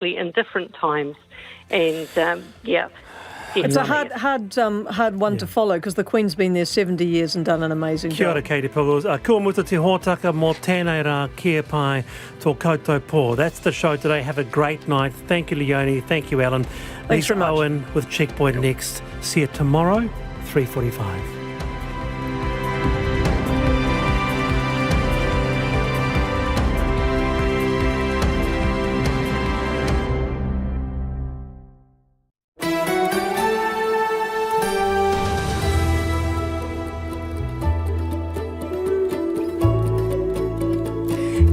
in different times. And, It's a hard one to follow because the Queen's been there 70 years and done an amazing Kia ora, job. Katie Puggles. Kua muta te hōtaka mō tēnei rā kia pai tō koutou pō. That's the show today. Have a great night. Thank you, Leonie. Thank you, Alan. Thanks very much. Owen with Checkpoint next. See you tomorrow, 3:45.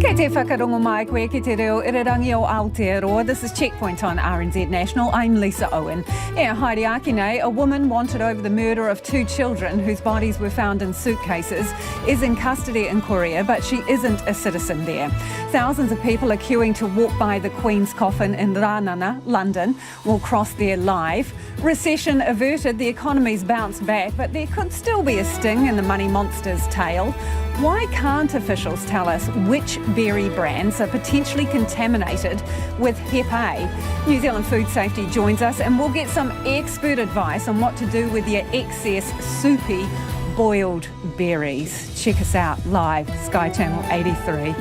Kei te whakarongo mai koe ki te reo irirangi o Aotearoa. This is Checkpoint on RNZ National. I'm Lisa Owen. Haere ake nei, a woman wanted over the murder of 2 children whose bodies were found in suitcases is in custody in Korea, but she isn't a citizen there. Thousands of people are queuing to walk by the Queen's coffin in Ranana, London, will cross there live. Recession averted, the economy's bounced back, but there could still be a sting in the money monster's tail. Why can't officials tell us which berry brands are potentially contaminated with Hep A? New Zealand Food Safety joins us and we'll get some expert advice on what to do with your excess soupy boiled berries. Check us out live, Sky Channel 83.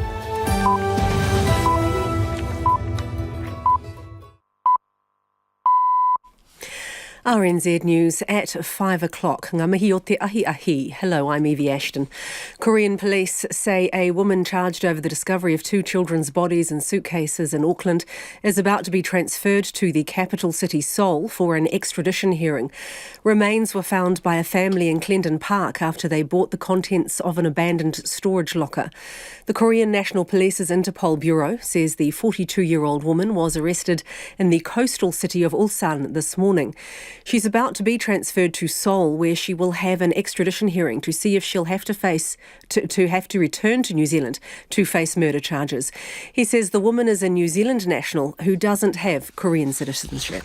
RNZ News at 5 o'clock. Ngā mihi o te ahi ahi. Hello, I'm Evie Ashton. Korean police say a woman charged over the discovery of 2 children's bodies in suitcases in Auckland is about to be transferred to the capital city Seoul for an extradition hearing. Remains were found by a family in Clendon Park after they bought the contents of an abandoned storage locker. The Korean National Police's Interpol Bureau says the 42-year-old woman was arrested in the coastal city of Ulsan this morning. She's about to be transferred to Seoul, where she will have an extradition hearing to see if she'll have to return to New Zealand to face murder charges. He says the woman is a New Zealand national who doesn't have Korean citizenship.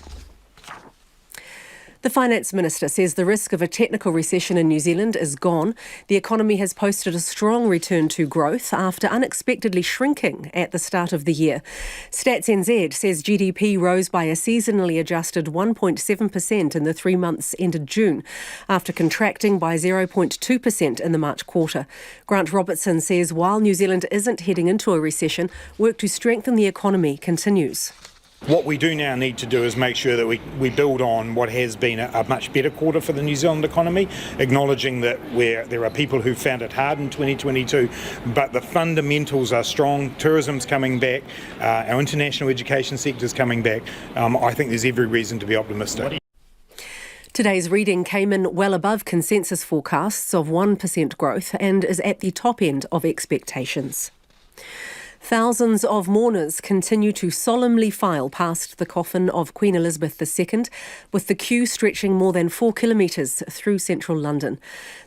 The Finance Minister says the risk of a technical recession in New Zealand is gone. The economy has posted a strong return to growth after unexpectedly shrinking at the start of the year. Stats NZ says GDP rose by a seasonally adjusted 1.7% in the 3 months ended June, after contracting by 0.2% in the March quarter. Grant Robertson says while New Zealand isn't heading into a recession, work to strengthen the economy continues. What we do now need to do is make sure that we build on what has been a much better quarter for the New Zealand economy, acknowledging that there are people who found it hard in 2022, but the fundamentals are strong. Tourism's coming back, our international education sector's coming back. I think there's every reason to be optimistic. Today's reading came in well above consensus forecasts of 1% growth and is at the top end of expectations. Thousands of mourners continue to solemnly file past the coffin of Queen Elizabeth II, with the queue stretching more than 4 kilometres through central London.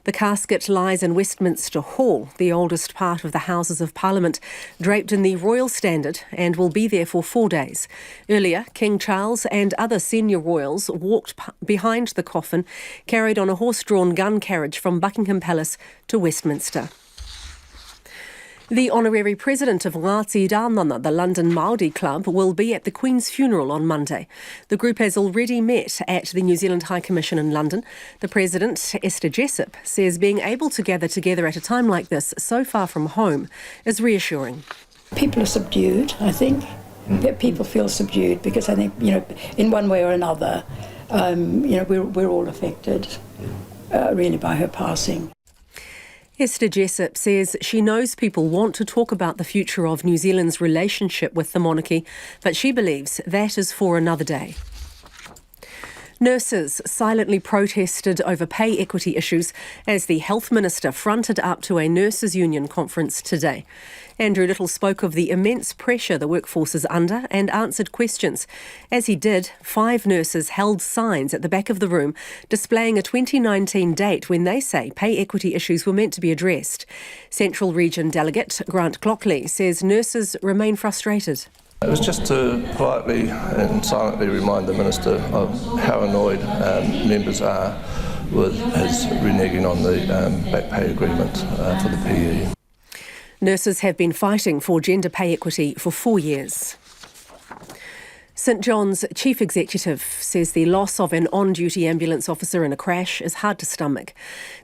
The casket lies in Westminster Hall, the oldest part of the Houses of Parliament, draped in the royal standard, and will be there for 4 days. Earlier, King Charles and other senior royals walked behind the coffin, carried on a horse-drawn gun carriage from Buckingham Palace to Westminster. The honorary president of Ngāti Rānana, the London Māori Club, will be at the Queen's funeral on Monday. The group has already met at the New Zealand High Commission in London. The president, Esther Jessup, says being able to gather together at a time like this, so far from home, is reassuring. People are subdued, I think. People feel subdued because I think, in one way or another, we're all affected, really, by her passing. Esther Jessup says she knows people want to talk about the future of New Zealand's relationship with the monarchy, but she believes that is for another day. Nurses silently protested over pay equity issues as the Health Minister fronted up to a nurses' union conference today. Andrew Little spoke of the immense pressure the workforce is under and answered questions. As he did, 5 nurses held signs at the back of the room displaying a 2019 date when they say pay equity issues were meant to be addressed. Central Region Delegate Grant Clockley says nurses remain frustrated. It was just to politely and silently remind the Minister of how annoyed members are with his reneging on the back pay agreement for the PE. Nurses have been fighting for gender pay equity for 4 years. St John's chief executive says the loss of an on-duty ambulance officer in a crash is hard to stomach.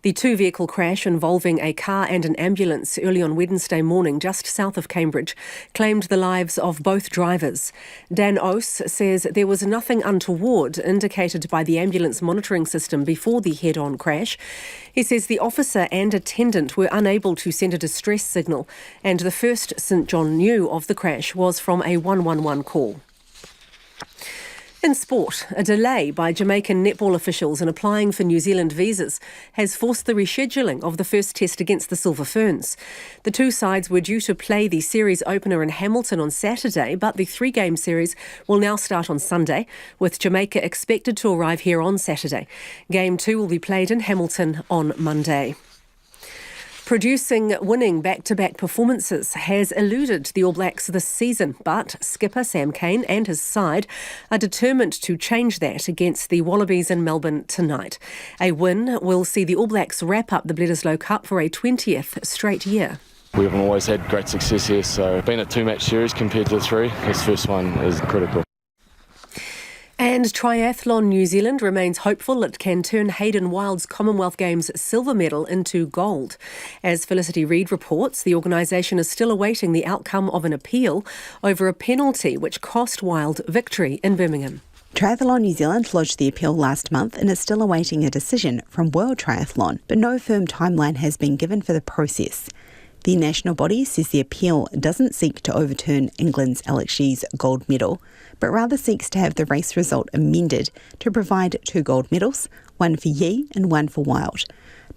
The two-vehicle crash involving a car and an ambulance early on Wednesday morning just south of Cambridge claimed the lives of both drivers. Dan Ose says there was nothing untoward indicated by the ambulance monitoring system before the head-on crash. He says the officer and attendant were unable to send a distress signal, and the first St John knew of the crash was from a 111 call. In sport, a delay by Jamaican netball officials in applying for New Zealand visas has forced the rescheduling of the first test against the Silver Ferns. The two sides were due to play the series opener in Hamilton on Saturday, but the three-game series will now start on Sunday, with Jamaica expected to arrive here on Saturday. Game 2 will be played in Hamilton on Monday. Producing winning back-to-back performances has eluded the All Blacks this season, but skipper Sam Cane and his side are determined to change that against the Wallabies in Melbourne tonight. A win will see the All Blacks wrap up the Bledisloe Cup for a 20th straight year. We haven't always had great success here, so being a two-match series compared to the three, this first one is critical. And Triathlon New Zealand remains hopeful it can turn Hayden Wild's Commonwealth Games silver medal into gold. As Felicity Reid reports, the organisation is still awaiting the outcome of an appeal over a penalty which cost Wild victory in Birmingham. Triathlon New Zealand lodged the appeal last month and is still awaiting a decision from World Triathlon, but no firm timeline has been given for the process. The national body says the appeal doesn't seek to overturn England's Alex Shee's gold medal, but rather seeks to have the race result amended to provide 2 gold medals, one for Yee and one for Wild.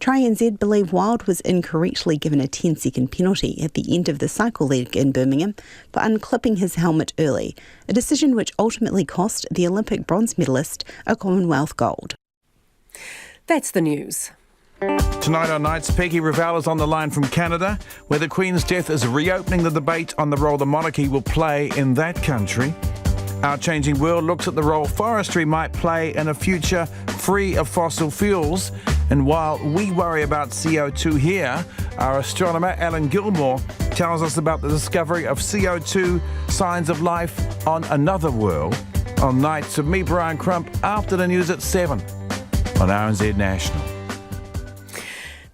TriNZ believe Wild was incorrectly given a 10-second penalty at the end of the cycle leg in Birmingham for unclipping his helmet early, a decision which ultimately cost the Olympic bronze medalist a Commonwealth gold. That's the news. Tonight on Nights, Peggy Raval is on the line from Canada, where the Queen's death is reopening the debate on the role the monarchy will play in that country. Our Changing World looks at the role forestry might play in a future free of fossil fuels. And while we worry about CO2 here, our astronomer Alan Gilmore tells us about the discovery of CO2 signs of life on another world. On Nights with me, Brian Crump, after the news at 7 on RNZ National.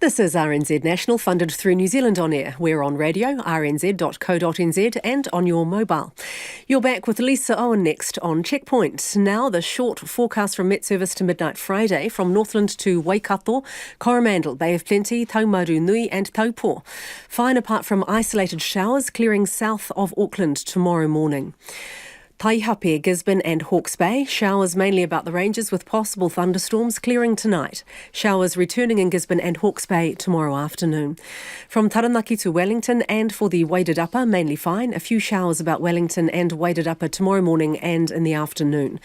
This is RNZ National, funded through New Zealand On Air. We're on radio, rnz.co.nz, and on your mobile. You're back with Lisa Owen next on Checkpoint. Now, the short forecast from Met Service to midnight Friday from Northland to Waikato, Coromandel, Bay of Plenty, Taumaru Nui and Taupo. Fine apart from isolated showers clearing south of Auckland tomorrow morning. Taihape, Gisborne and Hawke's Bay. Showers mainly about the ranges with possible thunderstorms clearing tonight. Showers returning in Gisborne and Hawke's Bay tomorrow afternoon. From Taranaki to Wellington and for the Wairarapa, mainly fine. A few showers about Wellington and Wairarapa tomorrow morning and in the afternoon.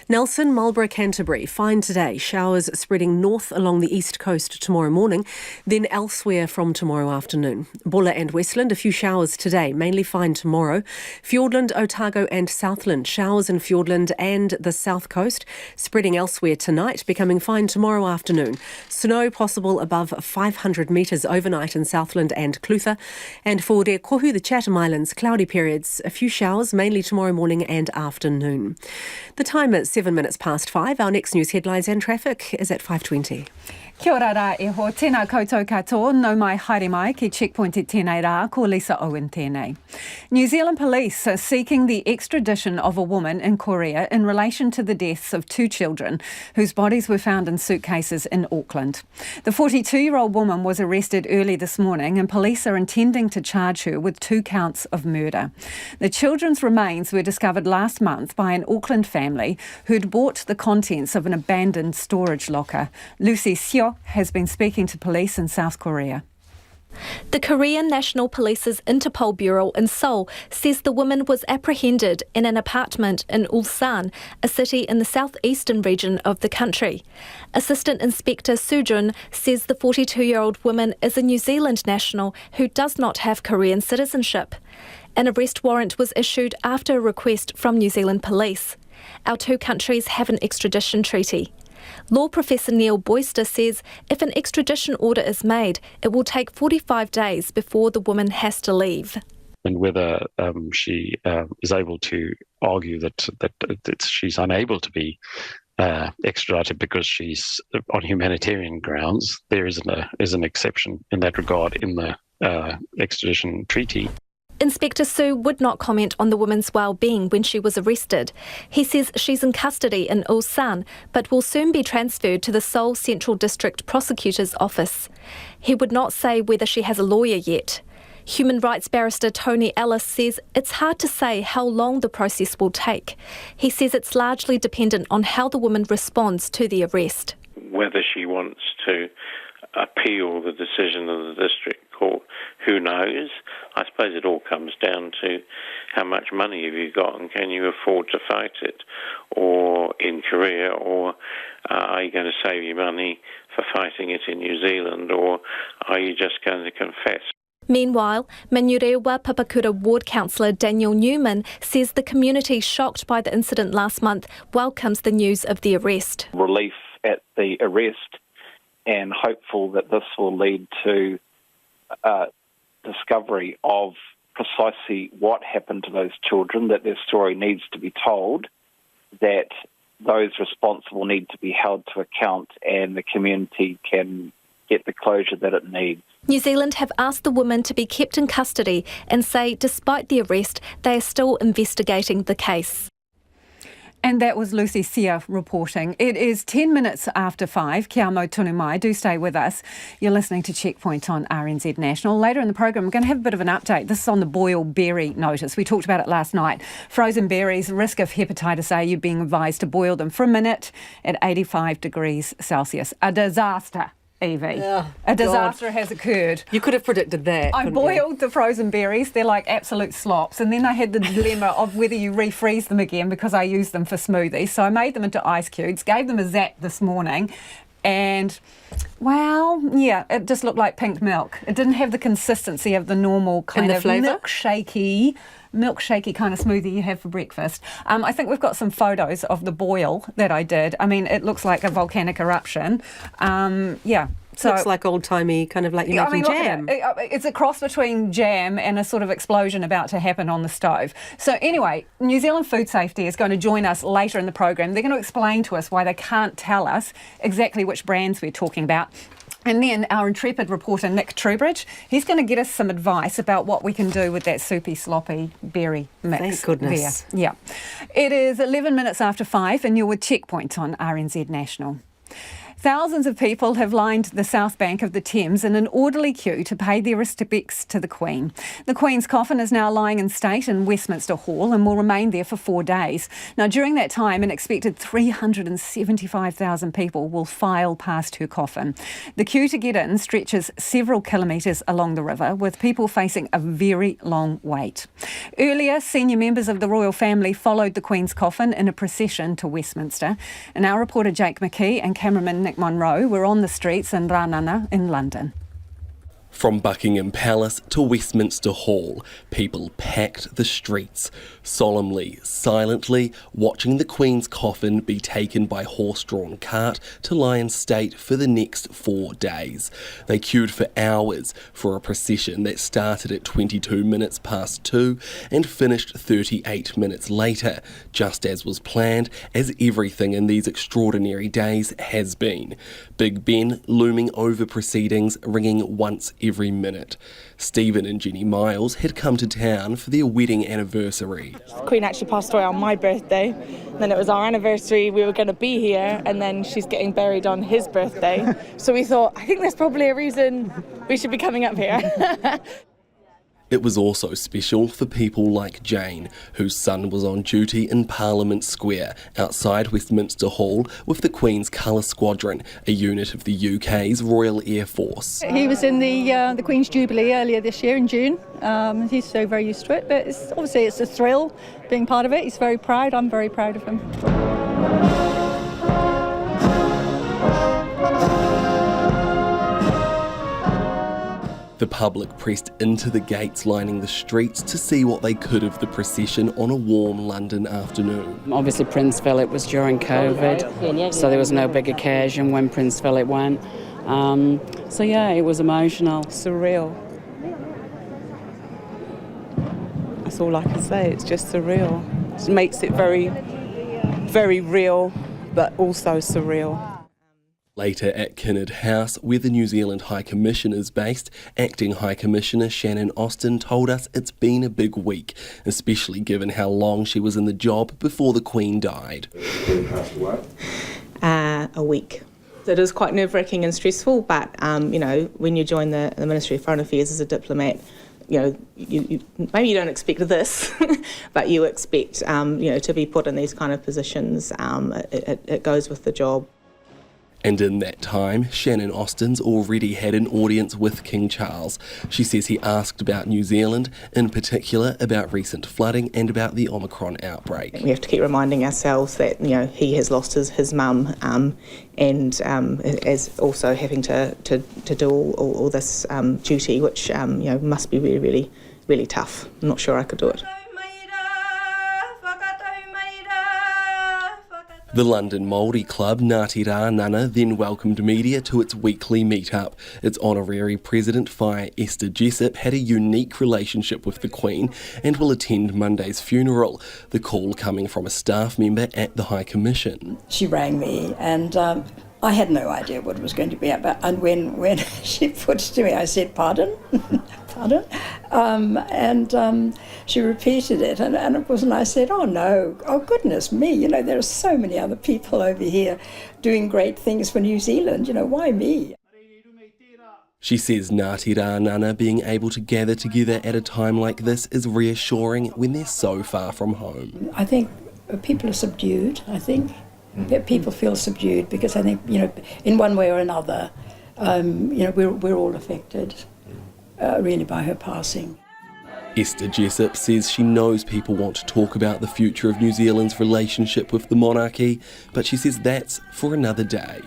Nelson, Marlborough, Canterbury. Fine today. Showers spreading north along the east coast tomorrow morning, then elsewhere from tomorrow afternoon. Bulla and Westland, a few showers today, mainly fine tomorrow. Fiordland, Otago and Southland, showers in Fiordland and the south coast, spreading elsewhere tonight, becoming fine tomorrow afternoon. Snow possible above 500 metres overnight in Southland and Clutha. And for Te Kohu, the Chatham Islands, cloudy periods, a few showers, mainly tomorrow morning and afternoon. The time is 7 minutes past 5. Our next news headlines and traffic is at 5:20. Kia ora rā e ho, tēnā koutou katoa, nau mai haere mai ki Checkpoint e tēnei rā, ko Lisa Owen tēnei. New Zealand police are seeking the extradition of a woman in Korea in relation to the deaths of 2 children whose bodies were found in suitcases in Auckland. The 42-year-old woman was arrested early this morning and police are intending to charge her with 2 counts of murder. The children's remains were discovered last month by an Auckland family who'd bought the contents of an abandoned storage locker. Lucy Seo has been speaking to police in South Korea. The Korean National Police's Interpol Bureau in Seoul says the woman was apprehended in an apartment in Ulsan, a city in the southeastern region of the country. Assistant Inspector Soo-jun says the 42-year-old woman is a New Zealand national who does not have Korean citizenship. An arrest warrant was issued after a request from New Zealand Police. Our 2 countries have an extradition treaty. Law Professor Neil Boyster says if an extradition order is made, it will take 45 days before the woman has to leave. and whether she is able to argue that she's unable to be extradited because she's on humanitarian grounds, there is an exception in that regard in the extradition treaty. Inspector Sue would not comment on the woman's well-being when she was arrested. He says she's in custody in Ulsan, but will soon be transferred to the Seoul Central District Prosecutor's Office. He would not say whether she has a lawyer yet. Human rights barrister Tony Ellis says it's hard to say how long the process will take. He says it's largely dependent on how the woman responds to the arrest. Whether she wants to appeal the decision of the district court, who knows? I suppose it all comes down to how much money have you got and can you afford to fight it, or in Korea, or are you going to save your money for fighting it in New Zealand, or are you just going to confess? Meanwhile, Manurewa Papakura Ward Councillor Daniel Newman says the community shocked by the incident last month welcomes the news of the arrest. Relief at the arrest, and hopeful that this will lead to discovery of precisely what happened to those children, that their story needs to be told, that those responsible need to be held to account, and the community can get the closure that it needs. New Zealand have asked the woman to be kept in custody and say despite the arrest, they are still investigating the case. And that was Lucy Sear reporting. It is 10 minutes after 5. Kia mau tunu mai. Do stay with us. You're listening to Checkpoint on RNZ National. Later in the program, we're going to have a bit of an update. This is on the boil berry notice. We talked about it last night. Frozen berries, risk of hepatitis A. You're being advised to boil them for a minute at 85 degrees Celsius. A disaster. Evie. Oh, a disaster has occurred. You could have predicted that. I boiled the frozen berries. They're like absolute slops. And then I had the dilemma of whether you refreeze them again because I use them for smoothies. So I made them into ice cubes, gave them a zap this morning. And, well, yeah, it just looked like pink milk. It didn't have the consistency of the normal kind of milkshakey kind of smoothie you have for breakfast. I think we've got some photos of the boil that I did. I mean, it looks like a volcanic eruption. So looks like old-timey, kind of like you're making jam. It's a cross between jam and a sort of explosion about to happen on the stove. So anyway, New Zealand Food Safety is going to join us later in the program. They're going to explain to us why they can't tell us exactly which brands we're talking about. And then our intrepid reporter, Nick Trubridge, he's going to get us some advice about what we can do with that soupy, sloppy berry mix. Thank goodness. There. Yeah. It is 11 minutes after 5 and you're with Checkpoint on RNZ National. Thousands of people have lined the south bank of the Thames in an orderly queue to pay their respects to the Queen. The Queen's coffin is now lying in state in Westminster Hall and will remain there for 4 days. Now, during that time, an expected 375,000 people will file past her coffin. The queue to get in stretches several kilometres along the river, with people facing a very long wait. Earlier, senior members of the royal family followed the Queen's coffin in a procession to Westminster. And our reporter Jake McKee and cameraman Nick Monroe were on the streets in Ranana in London. From Buckingham Palace to Westminster Hall, people packed the streets, solemnly, silently, watching the Queen's coffin be taken by horse-drawn cart to lie in state for the next 4 days. They queued for hours for a procession that started at 22 minutes past 2 and finished 38 minutes later, just as was planned, as everything in these extraordinary days has been. Big Ben looming over proceedings, ringing once every minute. Stephen and Jenny Miles had come to town for their wedding anniversary. The Queen actually passed away on my birthday, then it was our anniversary, we were going to be here, and then she's getting buried on his birthday. So we thought, I think there's probably a reason we should be coming up here. It was also special for people like Jane, whose son was on duty in Parliament Square outside Westminster Hall with the Queen's Colour Squadron, a unit of the UK's Royal Air Force. He was in the Queen's Jubilee earlier this year in June. He's so very used to it, but obviously it's a thrill being part of it. He's very proud. I'm very proud of him. The public pressed into the gates lining the streets to see what they could of the procession on a warm London afternoon. Obviously Prince Philip was during COVID, so there was no big occasion when Prince Philip went. So yeah, it was emotional. Surreal. all I can say. It's just surreal. It makes it very, very real, but also surreal. Later at Kinnaird House, where the New Zealand High Commission is based, Acting High Commissioner Shannon Austin told us it's been a big week, especially given how long she was in the job before the Queen died. A week. It is quite nerve-wracking and stressful, but when you join the Ministry of Foreign Affairs as a diplomat, you maybe you don't expect this, but you expect to be put in these kind of positions. It goes with the job. And in that time, Shannon Austin's already had an audience with King Charles. She says he asked about New Zealand, in particular about recent flooding and about the Omicron outbreak. We have to keep reminding ourselves that he has lost his mum, and as also having to do all this duty, which must be really, really, really tough. I'm not sure I could do it. The London Māori club Ngāti Rā Nana then welcomed media to its weekly meet-up. Its honorary president, Whaia Esther Jessup, had a unique relationship with the Queen and will attend Monday's funeral, the call coming from a staff member at the High Commission. She rang me and I had no idea what it was going to be about. And when she put it to me, I said, pardon? Pardon? And she repeated it, and of course, and I said, oh no, oh goodness me, there are so many other people over here doing great things for New Zealand, why me? She says Ngāti Rā Nana being able to gather together at a time like this is reassuring when they're so far from home. I think people are subdued, People feel subdued because I think, in one way or another, we're all affected, really, by her passing. Esther Jessup says she knows people want to talk about the future of New Zealand's relationship with the monarchy, but she says that's for another day.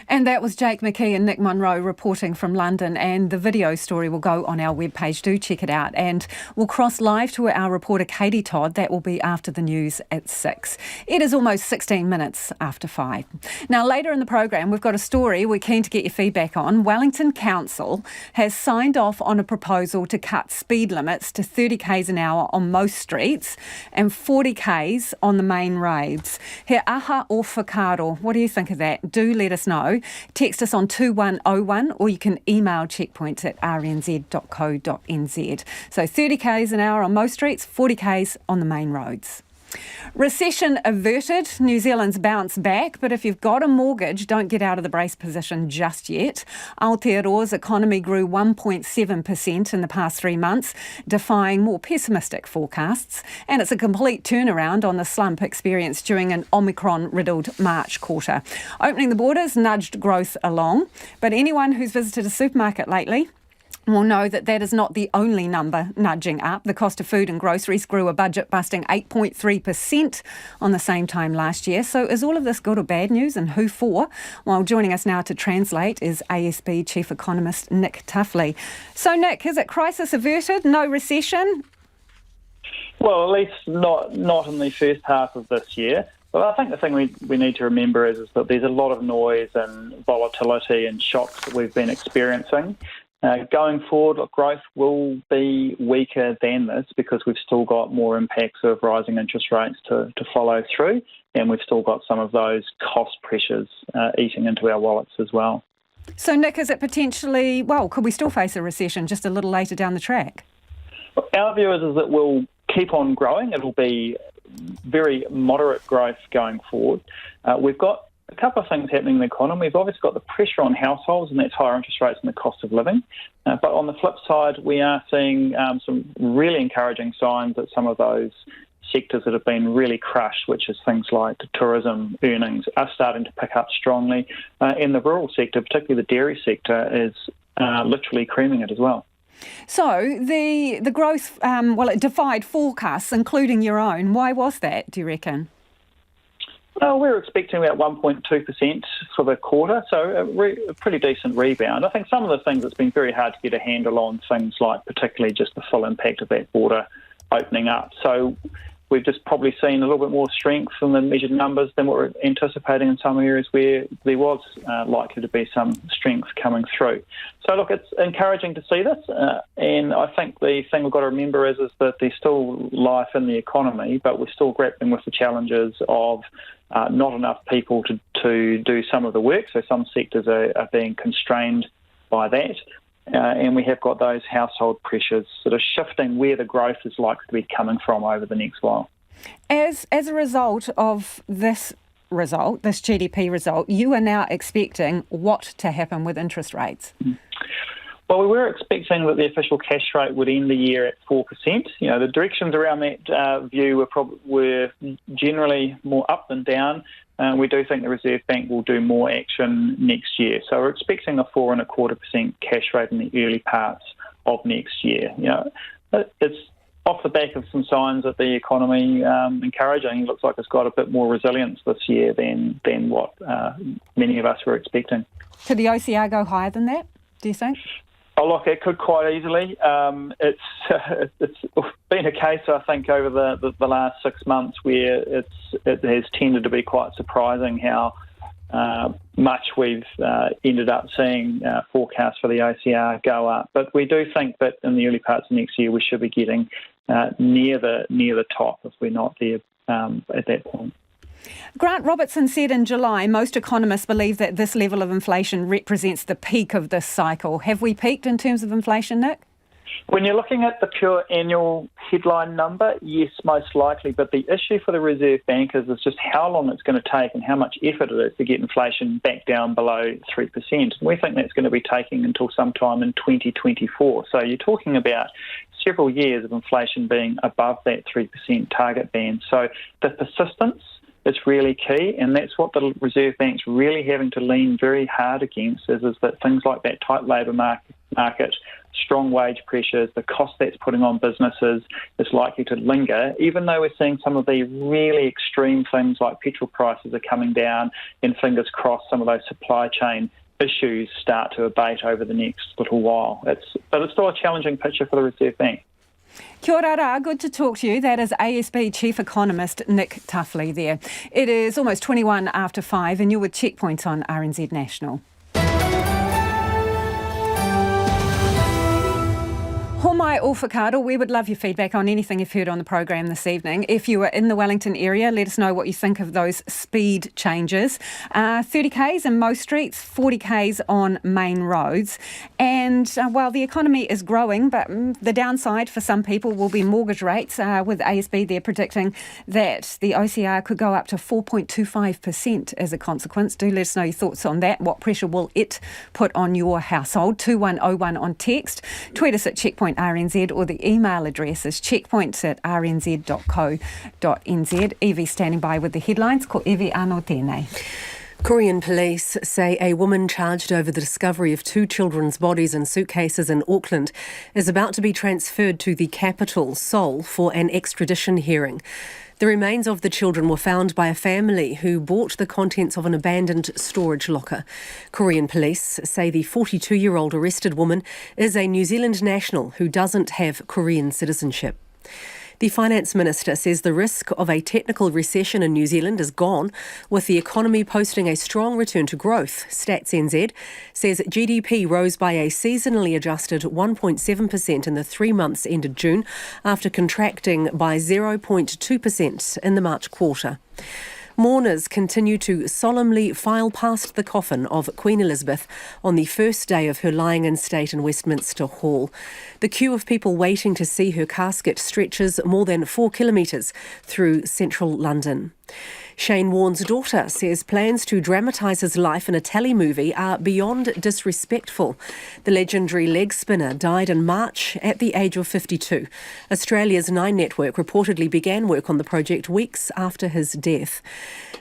And that was Jake McKee and Nick Munro reporting from London, and the video story will go on our webpage. Do check it out. And we'll cross live to our reporter Katie Todd. That will be after the news at 6. It is almost 16 minutes after 5. Now, later in the program, we've got a story we're keen to get your feedback on. Wellington Council has signed off on a proposal to cut speed limits to 30 k's an hour on most streets and 40 k's on the main roads. He aha o whakaaro. What do you think of that? Do let us know. Text us on 2101 or you can email checkpoints@rnz.co.nz. So 30 k's an hour on most streets, 40 k's on the main roads. Recession averted. New Zealand's bounce back, but if you've got a mortgage, don't get out of the brace position just yet. Aotearoa's economy grew 1.7% in the past 3 months, defying more pessimistic forecasts, and it's a complete turnaround on the slump experienced during an Omicron-riddled March quarter. Opening the borders nudged growth along, but anyone who's visited a supermarket lately will know that that is not the only number nudging up. The cost of food and groceries grew a budget-busting 8.3% on the same time last year. So is all of this good or bad news, and who for? Well, joining us now to translate is ASB Chief Economist Nick Tuffley. So Nick, is it crisis averted? No recession? Well, at least not in the first half of this year. But I think the thing we need to remember is that there's a lot of noise and volatility and shocks that we've been experiencing. Going forward, growth will be weaker than this because we've still got more impacts of rising interest rates to follow through, and we've still got some of those cost pressures eating into our wallets as well. So, Nick, is it potentially, could we still face a recession just a little later down the track? Our view is that we'll keep on growing. It'll be very moderate growth going forward. We've got a couple of things happening in the economy. We've obviously got the pressure on households, and that's higher interest rates and the cost of living. But on the flip side, we are seeing some really encouraging signs that some of those sectors that have been really crushed, which is things like tourism earnings, are starting to pick up strongly. In the rural sector, particularly the dairy sector, is literally creaming it as well. So the growth, it defied forecasts, including your own. Why was that, do you reckon? Well, we're expecting about 1.2% for the quarter, so a pretty decent rebound. I think some of the things that's been very hard to get a handle on, things like particularly just the full impact of that border opening up. So we've just probably seen a little bit more strength in the measured numbers than what we're anticipating in some areas where there was likely to be some strength coming through. So look, it's encouraging to see this, and I think the thing we've got to remember is that there's still life in the economy, but we're still grappling with the challenges of not enough people to do some of the work, so some sectors are being constrained by that. And we have got those household pressures sort of shifting where the growth is likely to be coming from over the next while. As a result of this GDP result, you are now expecting what to happen with interest rates? Well, we were expecting that the official cash rate would end the year at 4%. You know, the directions around that view were generally more up than down. We do think the Reserve Bank will do more action next year. So we're expecting a 4.25% cash rate in the early parts of next year. You know, it's off the back of some signs that the economy encouraging. It looks like it's got a bit more resilience this year than what many of us were expecting. Could the OCR go higher than that, do you think? Oh, look, it could quite easily. It's been a case, I think, over the last 6 months where it has tended to be quite surprising how much we've ended up seeing forecasts for the OCR go up. But we do think that in the early parts of next year we should be getting near the top if we're not there at that point. Grant Robertson said in July most economists believe that this level of inflation represents the peak of this cycle. Have we peaked in terms of inflation, Nick? When you're looking at the pure annual headline number, yes, most likely. But the issue for the Reserve Bank is just how long it's going to take and how much effort it is to get inflation back down below 3%. We think that's going to be taking until sometime in 2024. So you're talking about several years of inflation being above that 3% target band. So the persistence, it's really key, and that's what the Reserve Bank's really having to lean very hard against is that things like that tight labour market, strong wage pressures, the cost that's putting on businesses is likely to linger, even though we're seeing some of the really extreme things like petrol prices are coming down and fingers crossed some of those supply chain issues start to abate over the next little while. But it's still a challenging picture for the Reserve Bank. Kia ora rā, good to talk to you. That is ASB Chief Economist Nick Tuffley there. It is almost 21 after 5 and you're with Checkpoint on RNZ National. Homai o whakaaro, we would love your feedback on anything you've heard on the program this evening. If you are in the Wellington area, let us know what you think of those speed changes. 30k's in most streets, 40k's on main roads. And while the economy is growing, but the downside for some people will be mortgage rates. With ASB, they're predicting that the OCR could go up to 4.25% as a consequence. Do let us know your thoughts on that. What pressure will it put on your household? 2101 on text. Tweet us at Checkpoint RNZ, or the email address is checkpoints@rnz.co.nz. Evie standing by with the headlines. Ko Evie anō tēnei. Korean police say a woman charged over the discovery of 2 children's bodies in suitcases in Auckland is about to be transferred to the capital, Seoul, for an extradition hearing. The remains of the children were found by a family who bought the contents of an abandoned storage locker. Korean police say the 42-year-old arrested woman is a New Zealand national who doesn't have Korean citizenship. The Finance Minister says the risk of a technical recession in New Zealand is gone, with the economy posting a strong return to growth. Stats NZ says GDP rose by a seasonally adjusted 1.7% in the 3 months ended June, after contracting by 0.2% in the March quarter. Mourners continue to solemnly file past the coffin of Queen Elizabeth on the first day of her lying in state in Westminster Hall. The queue of people waiting to see her casket stretches more than 4 kilometres through central London. Shane Warne's daughter says plans to dramatise his life in a telly movie are beyond disrespectful. The legendary leg spinner died in March at the age of 52. Australia's Nine Network reportedly began work on the project weeks after his death.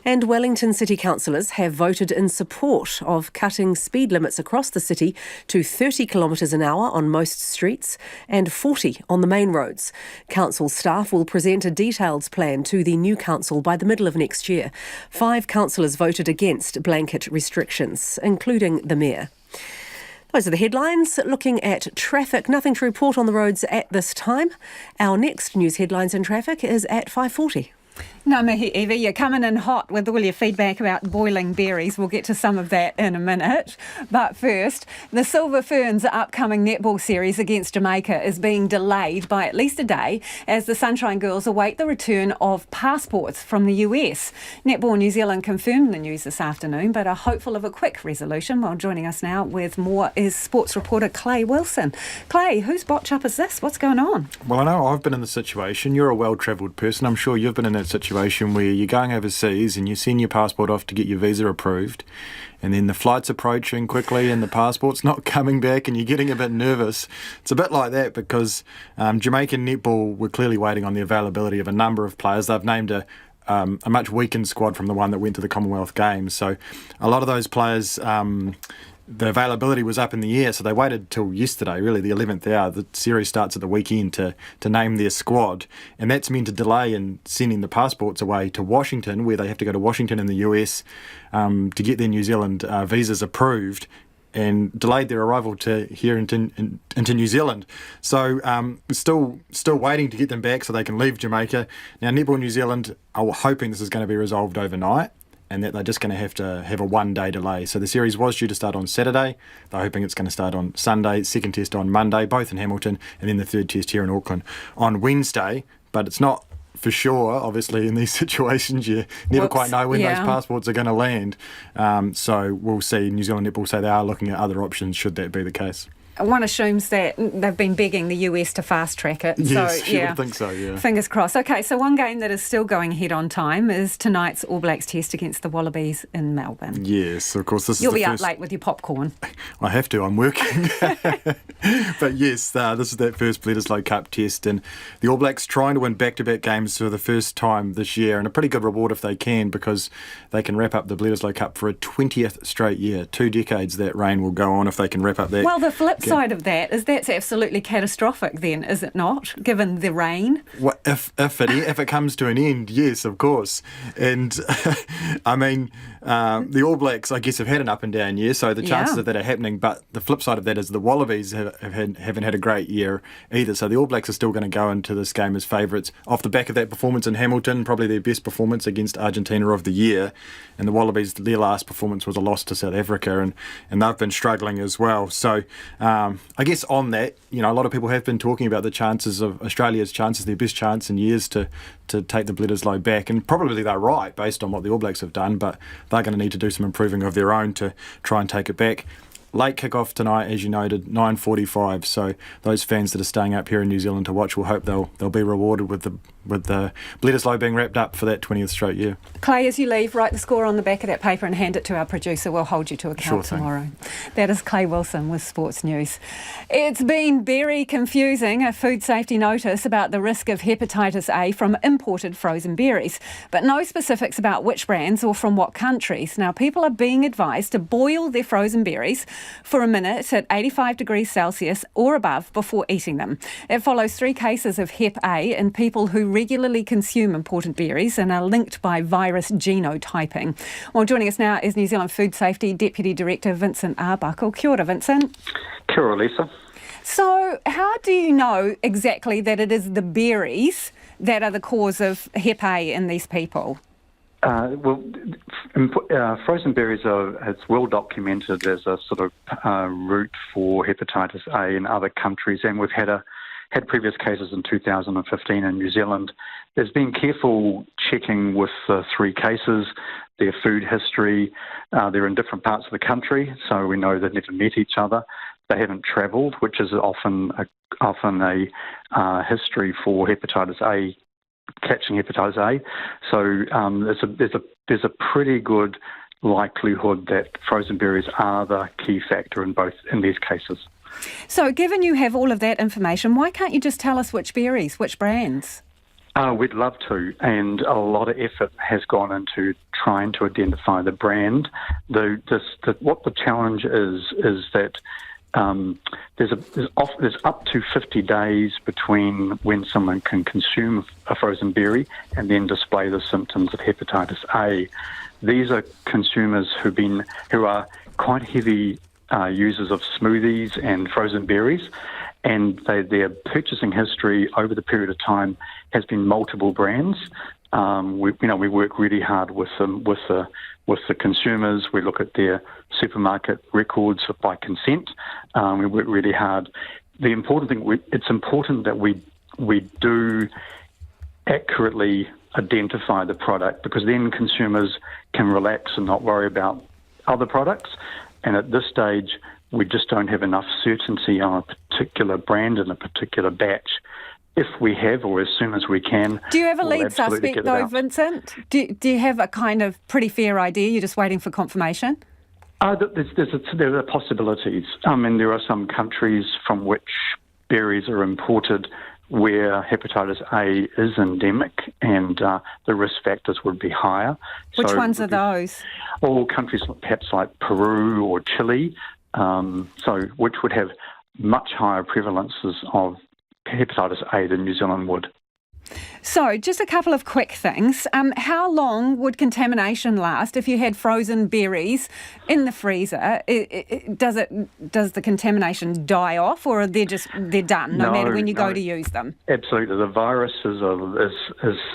And Wellington City councillors have voted in support of cutting speed limits across the city to 30 kilometres an hour on most streets and 40 on the main roads. Council staff will present a detailed plan to the new council by the middle of next year. 5 councillors voted against blanket restrictions, including the mayor. Those are the headlines. Looking at traffic, nothing to report on the roads at this time. Our next news headlines and traffic is at 5:40. Ngā mihi, Evie. You're coming in hot with all your feedback about boiling berries. We'll get to some of that in a minute. But first, the Silver Ferns upcoming netball series against Jamaica is being delayed by at least a day as the Sunshine Girls await the return of passports from the US. Netball New Zealand confirmed the news this afternoon, but are hopeful of a quick resolution. Well, joining us now with more is sports reporter Clay Wilson. Clay, whose botch up is this? What's going on? Well, I know I've been in the situation. You're a well-travelled person. I'm sure you've been in that situation where you're going overseas and you send your passport off to get your visa approved, and then the flight's approaching quickly and the passport's not coming back and you're getting a bit nervous. It's a bit like that because Jamaican netball were clearly waiting on the availability of a number of players. They've named a much weakened squad from the one that went to the Commonwealth Games. So a lot of those players... the availability was up in the air, so they waited till yesterday, really the 11th hour. The series starts at the weekend to name their squad, and that's meant to delay in sending the passports away to Washington, where they have to go to Washington in the US to get their New Zealand visas approved, and delayed their arrival to here into New Zealand. So still waiting to get them back so they can leave Jamaica. Now, Netball New Zealand are hoping this is going to be resolved overnight, and that they're just going to have a one-day delay. So the series was due to start on Saturday. They're hoping it's going to start on Sunday, second test on Monday, both in Hamilton, and then the third test here in Auckland on Wednesday. But it's not for sure, obviously, in these situations. You never quite know when those passports are going to land. So we'll see. New Zealand Netball say they are looking at other options should that be the case. One assumes that they've been begging the US to fast-track it. Yes, so, you would think so, yeah. Fingers crossed. OK, so one game that is still going ahead on time is tonight's All Blacks test against the Wallabies in Melbourne. Yes, of course. You'll be up late with your popcorn. I have to, I'm working. But yes, this is that first Bledisloe Cup test, and the All Blacks trying to win back-to-back games for the first time this year, and a pretty good reward if they can, because they can wrap up the Bledisloe Cup for a 20th straight year. 2 decades that reign will go on if they can wrap up that. Well, the flip side of that is that's absolutely catastrophic then, is it not, given the rain? Well, if it comes to an end, yes, of course. And I mean, the All Blacks, I guess, have had an up and down year, so the chances of that are happening, but the flip side of that is the Wallabies haven't had a great year either, so the All Blacks are still going to go into this game as favourites off the back of that performance in Hamilton, probably their best performance against Argentina of the year, and the Wallabies, their last performance was a loss to South Africa, and they've been struggling as well. So I guess on that, a lot of people have been talking about the chances of Australia's chances, their best chance in years to take the Bledisloe back, and probably they're right based on what the All Blacks have done, but they're going to need to do some improving of their own to try and take it back. Late kick-off tonight, as you noted, 9:45. So those fans that are staying up here in New Zealand to watch will hope they'll be rewarded with the Bledisloe being wrapped up for that 20th straight year. Clay, as you leave, write the score on the back of that paper and hand it to our producer. We'll hold you to account tomorrow. That is Clay Wilson with Sports News. It's been very confusing, a food safety notice about the risk of hepatitis A from imported frozen berries, but no specifics about which brands or from what countries. Now, people are being advised to boil their frozen berries for a minute at 85 degrees Celsius or above before eating them. It follows 3 cases of Hep A in people who regularly consume imported berries and are linked by virus genotyping. Well, joining us now is New Zealand Food Safety Deputy Director Vincent Arbuckle. Kia ora, Vincent. Kia ora, Lisa. So how do you know exactly that it is the berries that are the cause of Hep A in these people? Frozen berries it's well documented as a sort of route for hepatitis A in other countries, and we've had previous cases in 2015 in New Zealand. There's been careful checking with the 3 cases, their food history. They're in different parts of the country, so we know they've never met each other. They haven't travelled, which is often a history for hepatitis A, catching hepatitis A. So there's a pretty good likelihood that frozen berries are the key factor in these cases. So given you have all of that information, why can't you just tell us which berries, which brands? We'd love to, and a lot of effort has gone into trying to identify the brand. What the challenge is that there's up to 50 days between when someone can consume a frozen berry and then display the symptoms of hepatitis A. These are consumers who are quite heavy users of smoothies and frozen berries, and their purchasing history over the period of time has been multiple brands. We work really hard with them, with the consumers. We look at their supermarket records by consent. We work really hard. The important thing, it's important that we do accurately identify the product, because then consumers can relax and not worry about other products. And at this stage, we just don't have enough certainty on a particular brand and a particular batch. If we have, or as soon as we can. Do you have a we'll lead absolutely suspect get it though, out. Vincent? Do you have a kind of pretty fair idea? You're just waiting for confirmation? There are possibilities. There are some countries from which berries are imported where hepatitis A is endemic, and the risk factors would be higher. Which ones are those? All countries perhaps like Peru or Chile, which would have much higher prevalences of hepatitis A than New Zealand would. So, just a couple of quick things. How long would contamination last if you had frozen berries in the freezer? Does the contamination die off, or they're done no matter when you go to use them? Absolutely, the virus is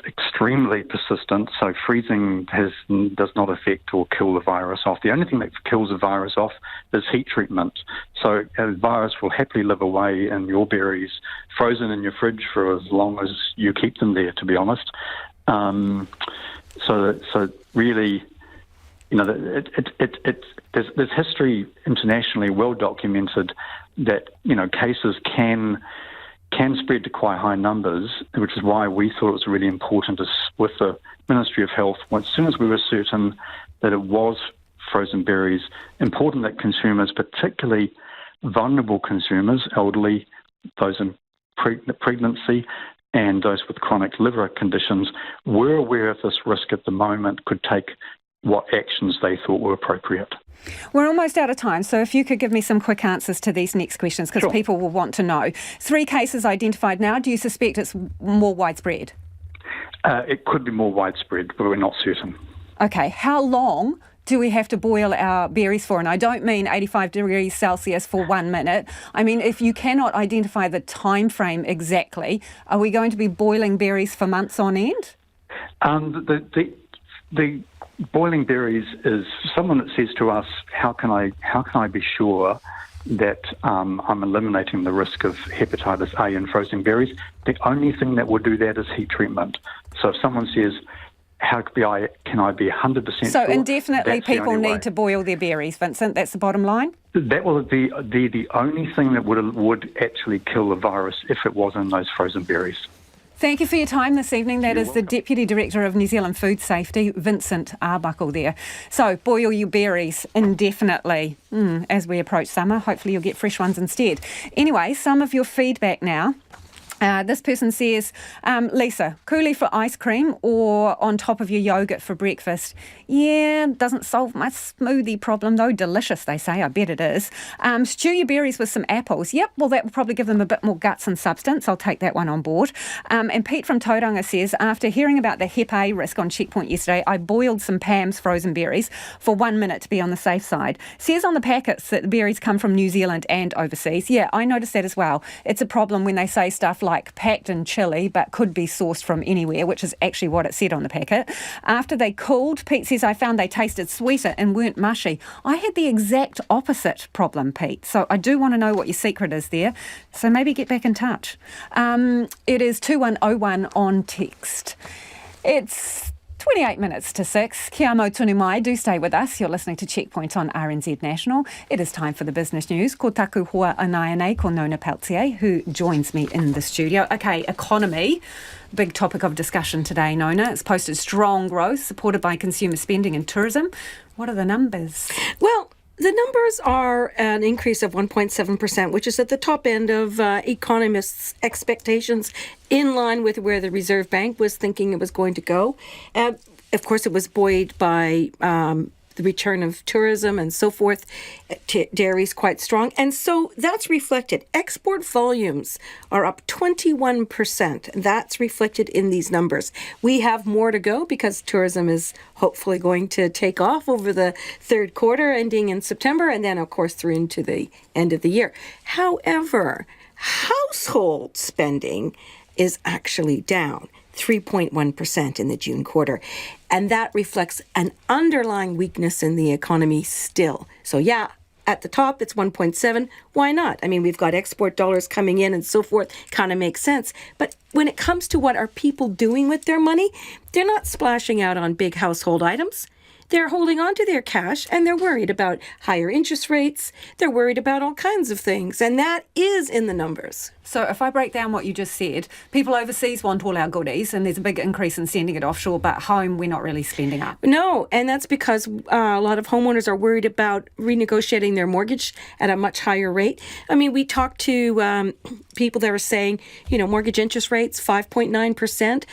extremely persistent. So freezing does not affect or kill the virus off. The only thing that kills the virus off is heat treatment. So a virus will happily live away in your berries, frozen in your fridge for as long as you keep them there, to be honest. So really, there's history internationally well documented that cases can spread to quite high numbers, which is why we thought it was really important with the Ministry of Health, as soon as we were certain that it was frozen berries, important that consumers, particularly vulnerable consumers, elderly, those in pregnancy, and those with chronic liver conditions, were aware of this risk at the moment, could take what actions they thought were appropriate. We're almost out of time, so if you could give me some quick answers to these next questions, because people will want to know. 3 cases identified now. Do you suspect it's more widespread? It could be more widespread, but we're not certain. Okay. How long do we have to boil our berries for? And I don't mean 85 degrees Celsius for 1 minute. I mean, if you cannot identify the time frame exactly, are we going to be boiling berries for months on end? The boiling berries is someone that says to us, how can I be sure that I'm eliminating the risk of hepatitis A in frozen berries? The only thing that would do that is heat treatment. So if someone says, can I be 100% sure? So indefinitely people need need to boil their berries, Vincent, that's the bottom line? That will be the only thing that would actually kill the virus if it was in those frozen berries. Thank you for your time this evening. That is the Deputy Director of New Zealand Food Safety, Vincent Arbuckle there. So boil your berries indefinitely as we approach summer. Hopefully you'll get fresh ones instead. Anyway, some of your feedback now. This person says, Lisa, coulis for ice cream or on top of your yoghurt for breakfast? Yeah, doesn't solve my smoothie problem though. Delicious, they say. I bet it is. Stew your berries with some apples. Yep, well, that will probably give them a bit more guts and substance. I'll take that one on board. And Pete from Tauranga says, after hearing about the Hep A risk on Checkpoint yesterday, I boiled some Pam's frozen berries for 1 minute to be on the safe side. Says on the packets that the berries come from New Zealand and overseas. Yeah, I noticed that as well. It's a problem when they say stuff like packed in Chile but could be sourced from anywhere, which is actually what it said on the packet. After they cooled, Pete says, I found they tasted sweeter and weren't mushy. I had the exact opposite problem, Pete. So I do want to know what your secret is there. So maybe get back in touch. It is 2101 on text. It's 28 minutes to 6. Kia mau tunu mai. Do stay with us. You're listening to Checkpoint on RNZ National. It is time for the business news. Ko taku hoa anai ko Nona Peltier, who joins me in the studio. Okay, economy. Big topic of discussion today, Nona. It's posted strong growth, supported by consumer spending and tourism. What are the numbers? Well, the numbers are an increase of 1.7%, which is at the top end of economists' expectations, in line with where the Reserve Bank was thinking it was going to go. Of course, it was buoyed by the the return of tourism and so forth. Dairy's quite strong. And so that's reflected. Export volumes are up 21%. That's reflected in these numbers. We have more to go because tourism is hopefully going to take off over the third quarter ending in September and then, of course, through into the end of the year. However, household spending is actually down 3.1% in the June quarter. And that reflects an underlying weakness in the economy still. So yeah, at the top, it's 1.7. Why not? I mean, we've got export dollars coming in and so forth. Kind of makes sense. But when it comes to what are people doing with their money, they're not splashing out on big household items. They're holding on to their cash and they're worried about higher interest rates. They're worried about all kinds of things. And that is in the numbers. So if I break down what you just said, people overseas want all our goodies and there's a big increase in sending it offshore, but home we're not really spending up. No, and that's because a lot of homeowners are worried about renegotiating their mortgage at a much higher rate. I mean, we talked to people that are saying, mortgage interest rates, 5.9%.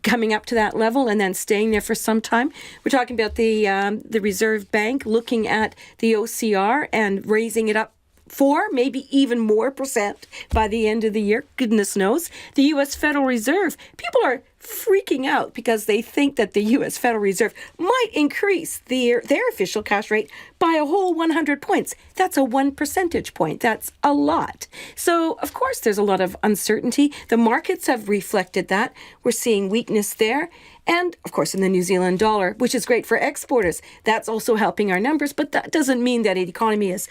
Coming up to that level and then staying there for some time. We're talking about the Reserve Bank looking at the OCR and raising it up 4, maybe even more percent by the end of the year. Goodness knows. The U.S. Federal Reserve, people are freaking out because they think that the U.S. Federal Reserve might increase their official cash rate by a whole 100 points. That's a 1 percentage point. That's a lot. So, of course, there's a lot of uncertainty. The markets have reflected that. We're seeing weakness there. And, of course, in the New Zealand dollar, which is great for exporters. That's also helping our numbers, but that doesn't mean that the economy is,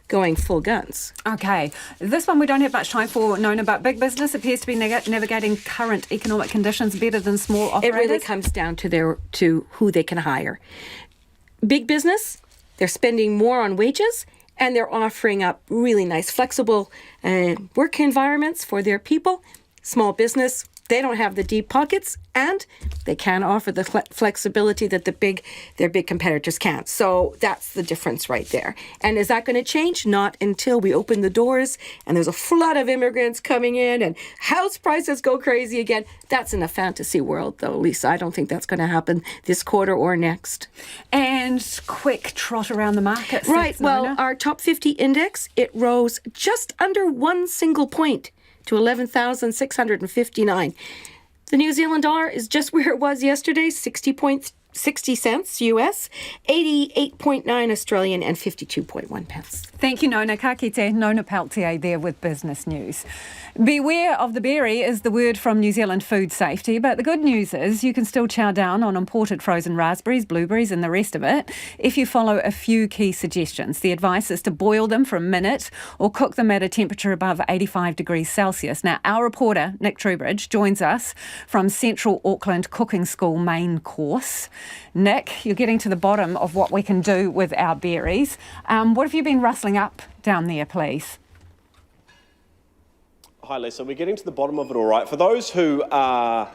going full guns. Okay. This one we don't have much time for, Nona, but big business appears to be navigating current economic conditions better than small operators. It really comes down to who they can hire. Big business, they're spending more on wages, and they're offering up really nice, flexible work environments for their people. Small business, they don't have the deep pockets, and they can't offer the flexibility that their big competitors can't. So that's the difference right there. And is that going to change? Not until we open the doors and there's a flood of immigrants coming in and house prices go crazy again. That's in a fantasy world, though, Lisa. I don't think that's going to happen this quarter or next. And quick trot around the market. Right. Well, our top 50 index, it rose just under 1 single point to 11,659. The New Zealand dollar is just where it was yesterday, 60 cents US, 88.9 Australian and 52.1 pence. Thank you, Nona. Ka kite, Nona Peltier there with Business News. Beware of the berry is the word from New Zealand Food Safety, but the good news is you can still chow down on imported frozen raspberries, blueberries and the rest of it if you follow a few key suggestions. The advice is to boil them for a minute or cook them at a temperature above 85 degrees Celsius. Now, our reporter, Nick Trubridge, joins us from Central Auckland Cooking School main course. Nick, you're getting to the bottom of what we can do with our berries. What have you been rustling up down there, please? Hi, Lisa. We're getting to the bottom of it all right. For those who are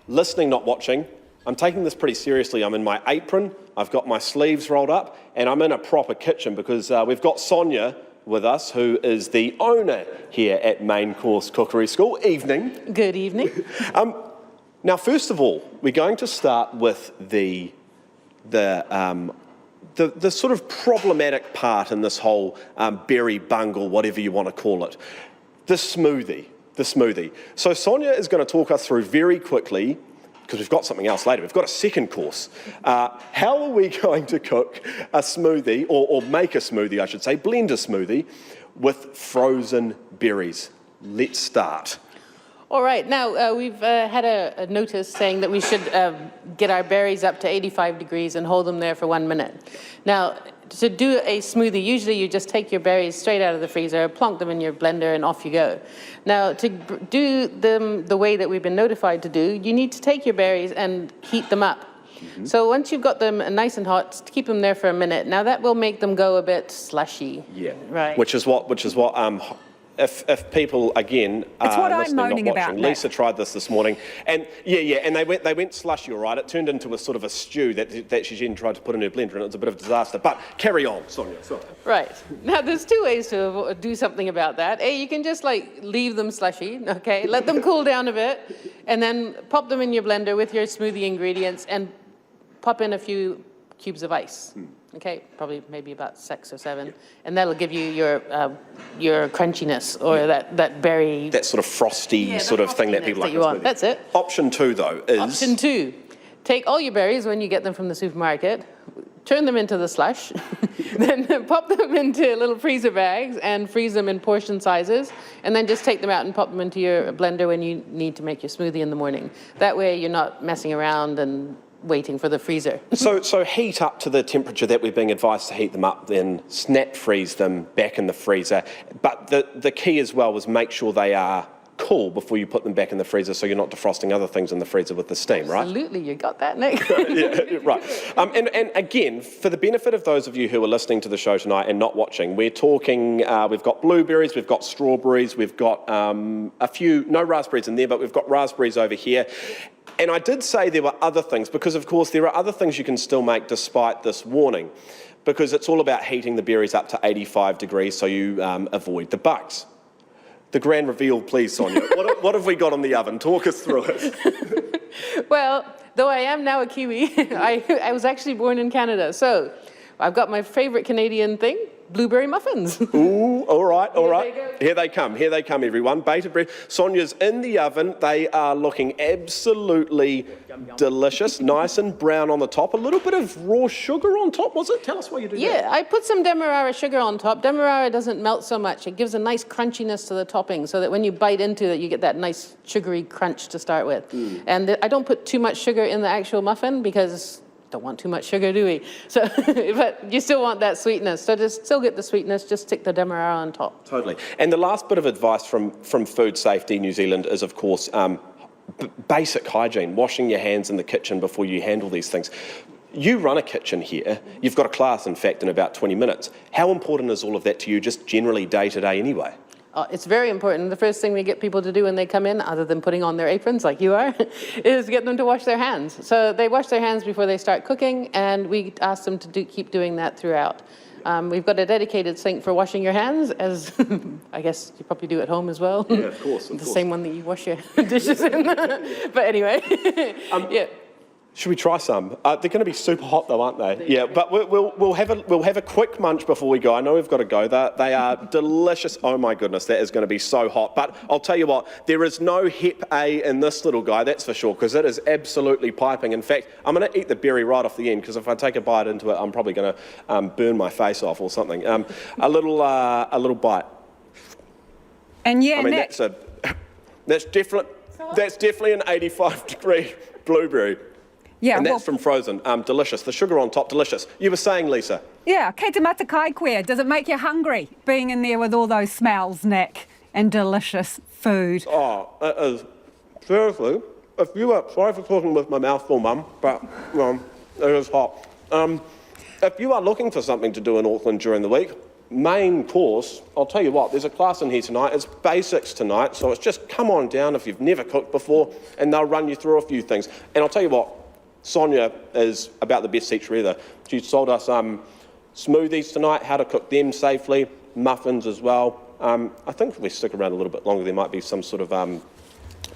listening, not watching, I'm taking this pretty seriously. I'm in my apron, I've got my sleeves rolled up, and I'm in a proper kitchen because we've got Sonia with us, who is the owner here at Main Course Cookery School. Evening. Good evening. Now, first of all, we're going to start with the sort of problematic part in this whole berry bungle, whatever you want to call it. The smoothie. So Sonia is going to talk us through very quickly, because we've got something else later. We've got a second course. How are we going to cook a smoothie, or make a smoothie, I should say, blend a smoothie with frozen berries? Let's start. All right. Now, we've had a notice saying that we should get our berries up to 85 degrees and hold them there for 1 minute. Now, to do a smoothie, usually you just take your berries straight out of the freezer, plonk them in your blender, and off you go. Now, to do them the way that we've been notified to do, you need to take your berries and heat them up. Mm-hmm. So once you've got them nice and hot, keep them there for a minute. Now, that will make them go a bit slushy. Yeah. Right. Which is what if people, again, are listening, not watching, Lisa tried this morning, and and they went slushy, all right. It turned into a sort of a stew that she then tried to put in her blender, and it was a bit of a disaster. But carry on, Sonia. Sorry. Right. Now, there's 2 ways to do something about that. You can just leave them slushy, okay? Let them cool down a bit, and then pop them in your blender with your smoothie ingredients, and pop in a few cubes of ice. Okay, probably maybe about 6 or 7, and that'll give you your crunchiness or that berry. That sort of frosty sort of thing that people like. That you want. That's it. Option 2, though, is... Option 2, take all your berries when you get them from the supermarket, turn them into the slush, then pop them into little freezer bags and freeze them in portion sizes, and then just take them out and pop them into your blender when you need to make your smoothie in the morning. That way you're not messing around and waiting for the freezer. So heat up to the temperature that we're being advised to heat them up, then snap freeze them back in the freezer. But the key as well was make sure they are cool before you put them back in the freezer, so you're not defrosting other things in the freezer with the steam, right? Absolutely, you got that, Nick. Yeah, right. And again, for the benefit of those of you who are listening to the show tonight and not watching, we're talking, we've got blueberries, we've got strawberries, we've got a few, no raspberries in there, but we've got raspberries over here. And I did say there were other things, because of course there are other things you can still make despite this warning, because it's all about heating the berries up to 85 degrees so you avoid the bugs. The grand reveal, please, Sonia. What have we got on the oven? Talk us through it. Well, though I am now a Kiwi, I was actually born in Canada. So I've got my favourite Canadian thing, blueberry muffins. Ooh, all right. Here they come, everyone. Bated bread. Sonia's in the oven. They are looking absolutely delicious, nice and brown on the top. A little bit of raw sugar on top, was it? Tell us what you do. Yeah, I put some demerara sugar on top. Demerara doesn't melt so much. It gives a nice crunchiness to the topping so that when you bite into it, you get that nice sugary crunch to start with. And I don't put too much sugar in the actual muffin because don't want too much sugar, do we? So, but you still want that sweetness. So to still get the sweetness, just stick the demerara on top. Totally. And the last bit of advice from Food Safety New Zealand is, of course, basic hygiene, washing your hands in the kitchen before you handle these things. You run a kitchen here. You've got a class, in fact, in about 20 minutes. How important is all of that to you just generally day to day anyway? It's very important. The first thing we get people to do when they come in, other than putting on their aprons like you are, is get them to wash their hands. So they wash their hands before they start cooking, and we ask them to keep doing that throughout. We've got a dedicated sink for washing your hands, as I guess you probably do at home as well. Yeah, of course. The same one that you wash your dishes in. But anyway, yeah. Should we try some? They're going to be super hot though, aren't they? Yeah, but we'll have a quick munch before we go. I know we've got to go. They are delicious. Oh my goodness, that is going to be so hot. But I'll tell you what, there is no Hep A in this little guy, that's for sure, because it is absolutely piping. In fact, I'm going to eat the berry right off the end, because if I take a bite into it, I'm probably going to burn my face off or something. A little bite. And yeah, I mean, that's definitely an 85-degree blueberry. Yeah, and that's from Frozen. Delicious. The sugar on top, delicious. You were saying, Lisa? Yeah, kei te mata kai koe. Does it make you hungry being in there with all those smells, Nick, and delicious food? Oh, it is. Seriously, if you were, sorry for talking with my mouth full, Mum, but it is hot. If you are looking for something to do in Auckland during the week, main course, I'll tell you what, there's a class in here tonight. It's basics tonight, so it's just come on down if you've never cooked before, and they'll run you through a few things. And I'll tell you what, Sonia is about the best teacher either. She sold us smoothies tonight, how to cook them safely, muffins as well. I think if we stick around a little bit longer, there might be some sort of...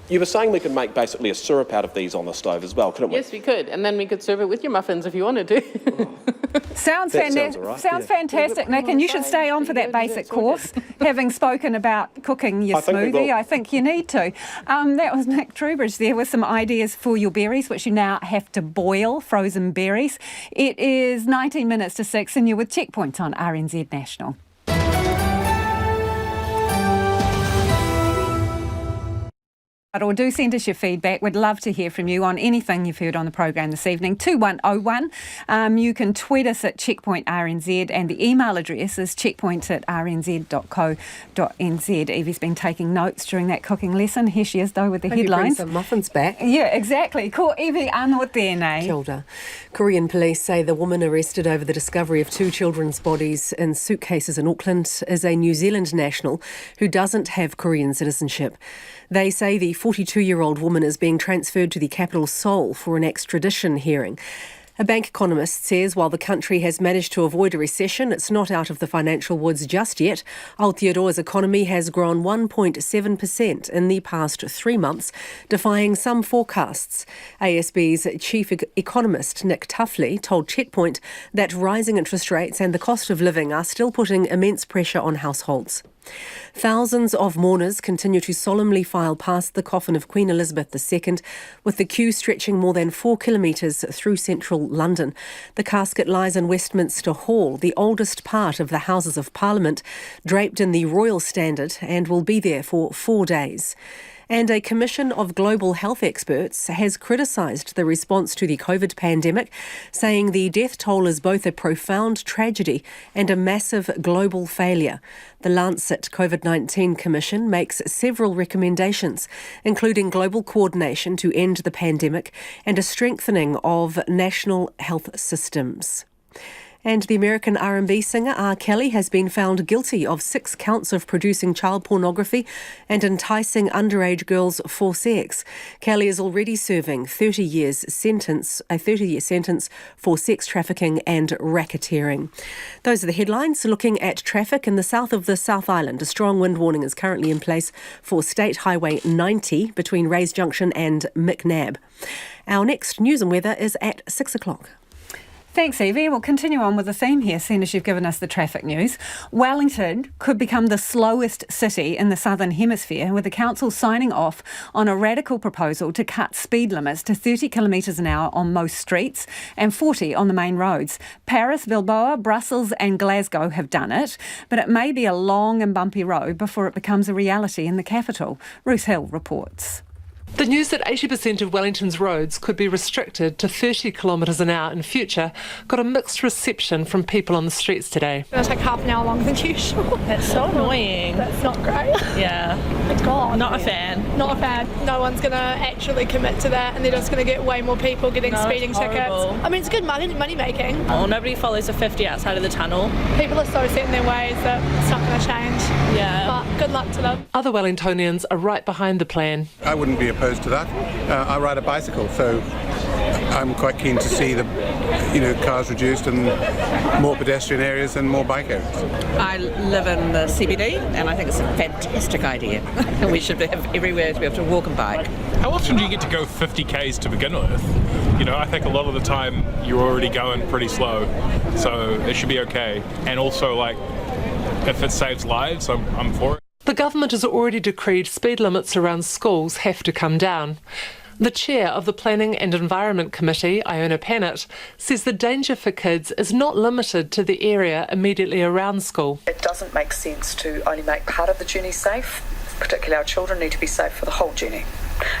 You were saying we could make basically a syrup out of these on the stove as well, couldn't we? Yes, we could. And then we could serve it with your muffins if you wanted to. Sounds fantastic, Nick, and you should stay on for that basic course, having spoken about cooking your smoothie. I think you need to. That was Nick Trubridge there with some ideas for your berries, which you now have to boil, frozen berries. It is 19 minutes to 6 and you're with Checkpoint on RNZ National. Or do send us your feedback. We'd love to hear from you on anything you've heard on the program this evening. 2101. You can tweet us at Checkpoint RNZ, and the email address is checkpoint@rnz.co.nz. Evie's been taking notes during that cooking lesson. Here she is, though, with the headlines. Bring some muffins back. Yeah, exactly. Ko Evie anō tēnei. Kia ora. Korean police say the woman arrested over the discovery of 2 children's bodies in suitcases in Auckland is a New Zealand national who doesn't have Korean citizenship. They say the 42-year-old woman is being transferred to the capital Seoul for an extradition hearing. A bank economist says while the country has managed to avoid a recession, it's not out of the financial woods just yet. Aotearoa's economy has grown 1.7% in the past 3 months, defying some forecasts. ASB's chief economist Nick Tuffley told Checkpoint that rising interest rates and the cost of living are still putting immense pressure on households. Thousands of mourners continue to solemnly file past the coffin of Queen Elizabeth II, with the queue stretching more than 4 kilometres through central London. The casket lies in Westminster Hall, the oldest part of the Houses of Parliament, draped in the royal standard, and will be there for 4 days. And a commission of global health experts has criticised the response to the COVID pandemic, saying the death toll is both a profound tragedy and a massive global failure. The Lancet COVID-19 Commission makes several recommendations, including global coordination to end the pandemic and a strengthening of national health systems. And the American R&B singer R. Kelly has been found guilty of 6 counts of producing child pornography and enticing underage girls for sex. Kelly is already serving a 30-year sentence for sex trafficking and racketeering. Those are the headlines. Looking at traffic in the south of the South Island, a strong wind warning is currently in place for State Highway 90 between Rays Junction and McNabb. Our next news and weather is at 6 o'clock. Thanks, Evie. We'll continue on with the theme here, seeing as you've given us the traffic news. Wellington could become the slowest city in the Southern Hemisphere, with the council signing off on a radical proposal to cut speed limits to 30 kilometres an hour on most streets and 40 on the main roads. Paris, Bilbao, Brussels and Glasgow have done it, but it may be a long and bumpy road before it becomes a reality in the capital. Ruth Hill reports. The news that 80% of Wellington's roads could be restricted to 30 kilometres an hour in future got a mixed reception from people on the streets today. It'll take half an hour longer than usual. That's so annoying. That's not great. Yeah. God. Not a fan. Not a fan. No one's going to actually commit to that, and they're just going to get way more people getting speeding tickets. I mean, it's good money making. Oh, nobody follows the 50 outside of the tunnel. People are so set in their ways that it's not going to change. Yeah. But good luck to them. Other Wellingtonians are right behind the plan. I wouldn't be opposed to that. I ride a bicycle, so I'm quite keen to see the cars reduced and more pedestrian areas and more bike areas. I live in the CBD and I think it's a fantastic idea. We should have everywhere to be able to walk and bike. How often do you get to go 50 k's to begin with? I think a lot of the time you're already going pretty slow, so it should be okay. And also, if it saves lives, I'm for it. The government has already decreed speed limits around schools have to come down. The chair of the Planning and Environment Committee, Iona Pannett, says the danger for kids is not limited to the area immediately around school. It doesn't make sense to only make part of the journey safe. Particularly our children need to be safe for the whole journey.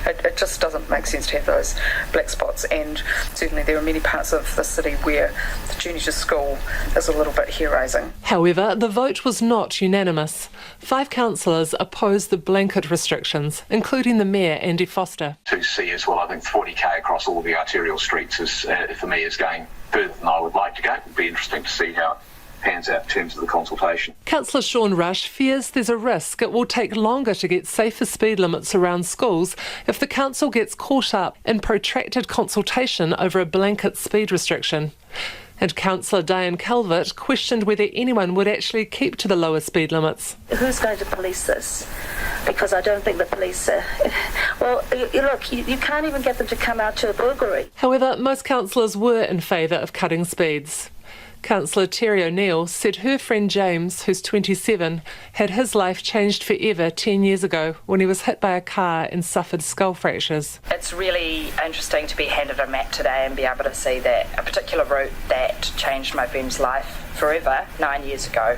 It just doesn't make sense to have those black spots, and certainly there are many parts of the city where the journey to school is a little bit hair-raising. However, the vote was not unanimous. 5 councillors opposed the blanket restrictions, including the Mayor, Andy Foster. To see as well, I think 40k across all the arterial streets is, for me, is going further than I would like to go. It would be interesting to see how pans out in terms of the consultation. Councillor Sean Rush fears there's a risk it will take longer to get safer speed limits around schools if the council gets caught up in protracted consultation over a blanket speed restriction. And Councillor Diane Calvert questioned whether anyone would actually keep to the lower speed limits. Who's going to police this? Because I don't think the police you can't even get them to come out to a burglary. However, most councillors were in favour of cutting speeds. Councillor Terry O'Neill said her friend James, who's 27, had his life changed forever 10 years ago when he was hit by a car and suffered skull fractures. It's really interesting to be handed a map today and be able to see that a particular route that changed my friend's life forever 9 years ago,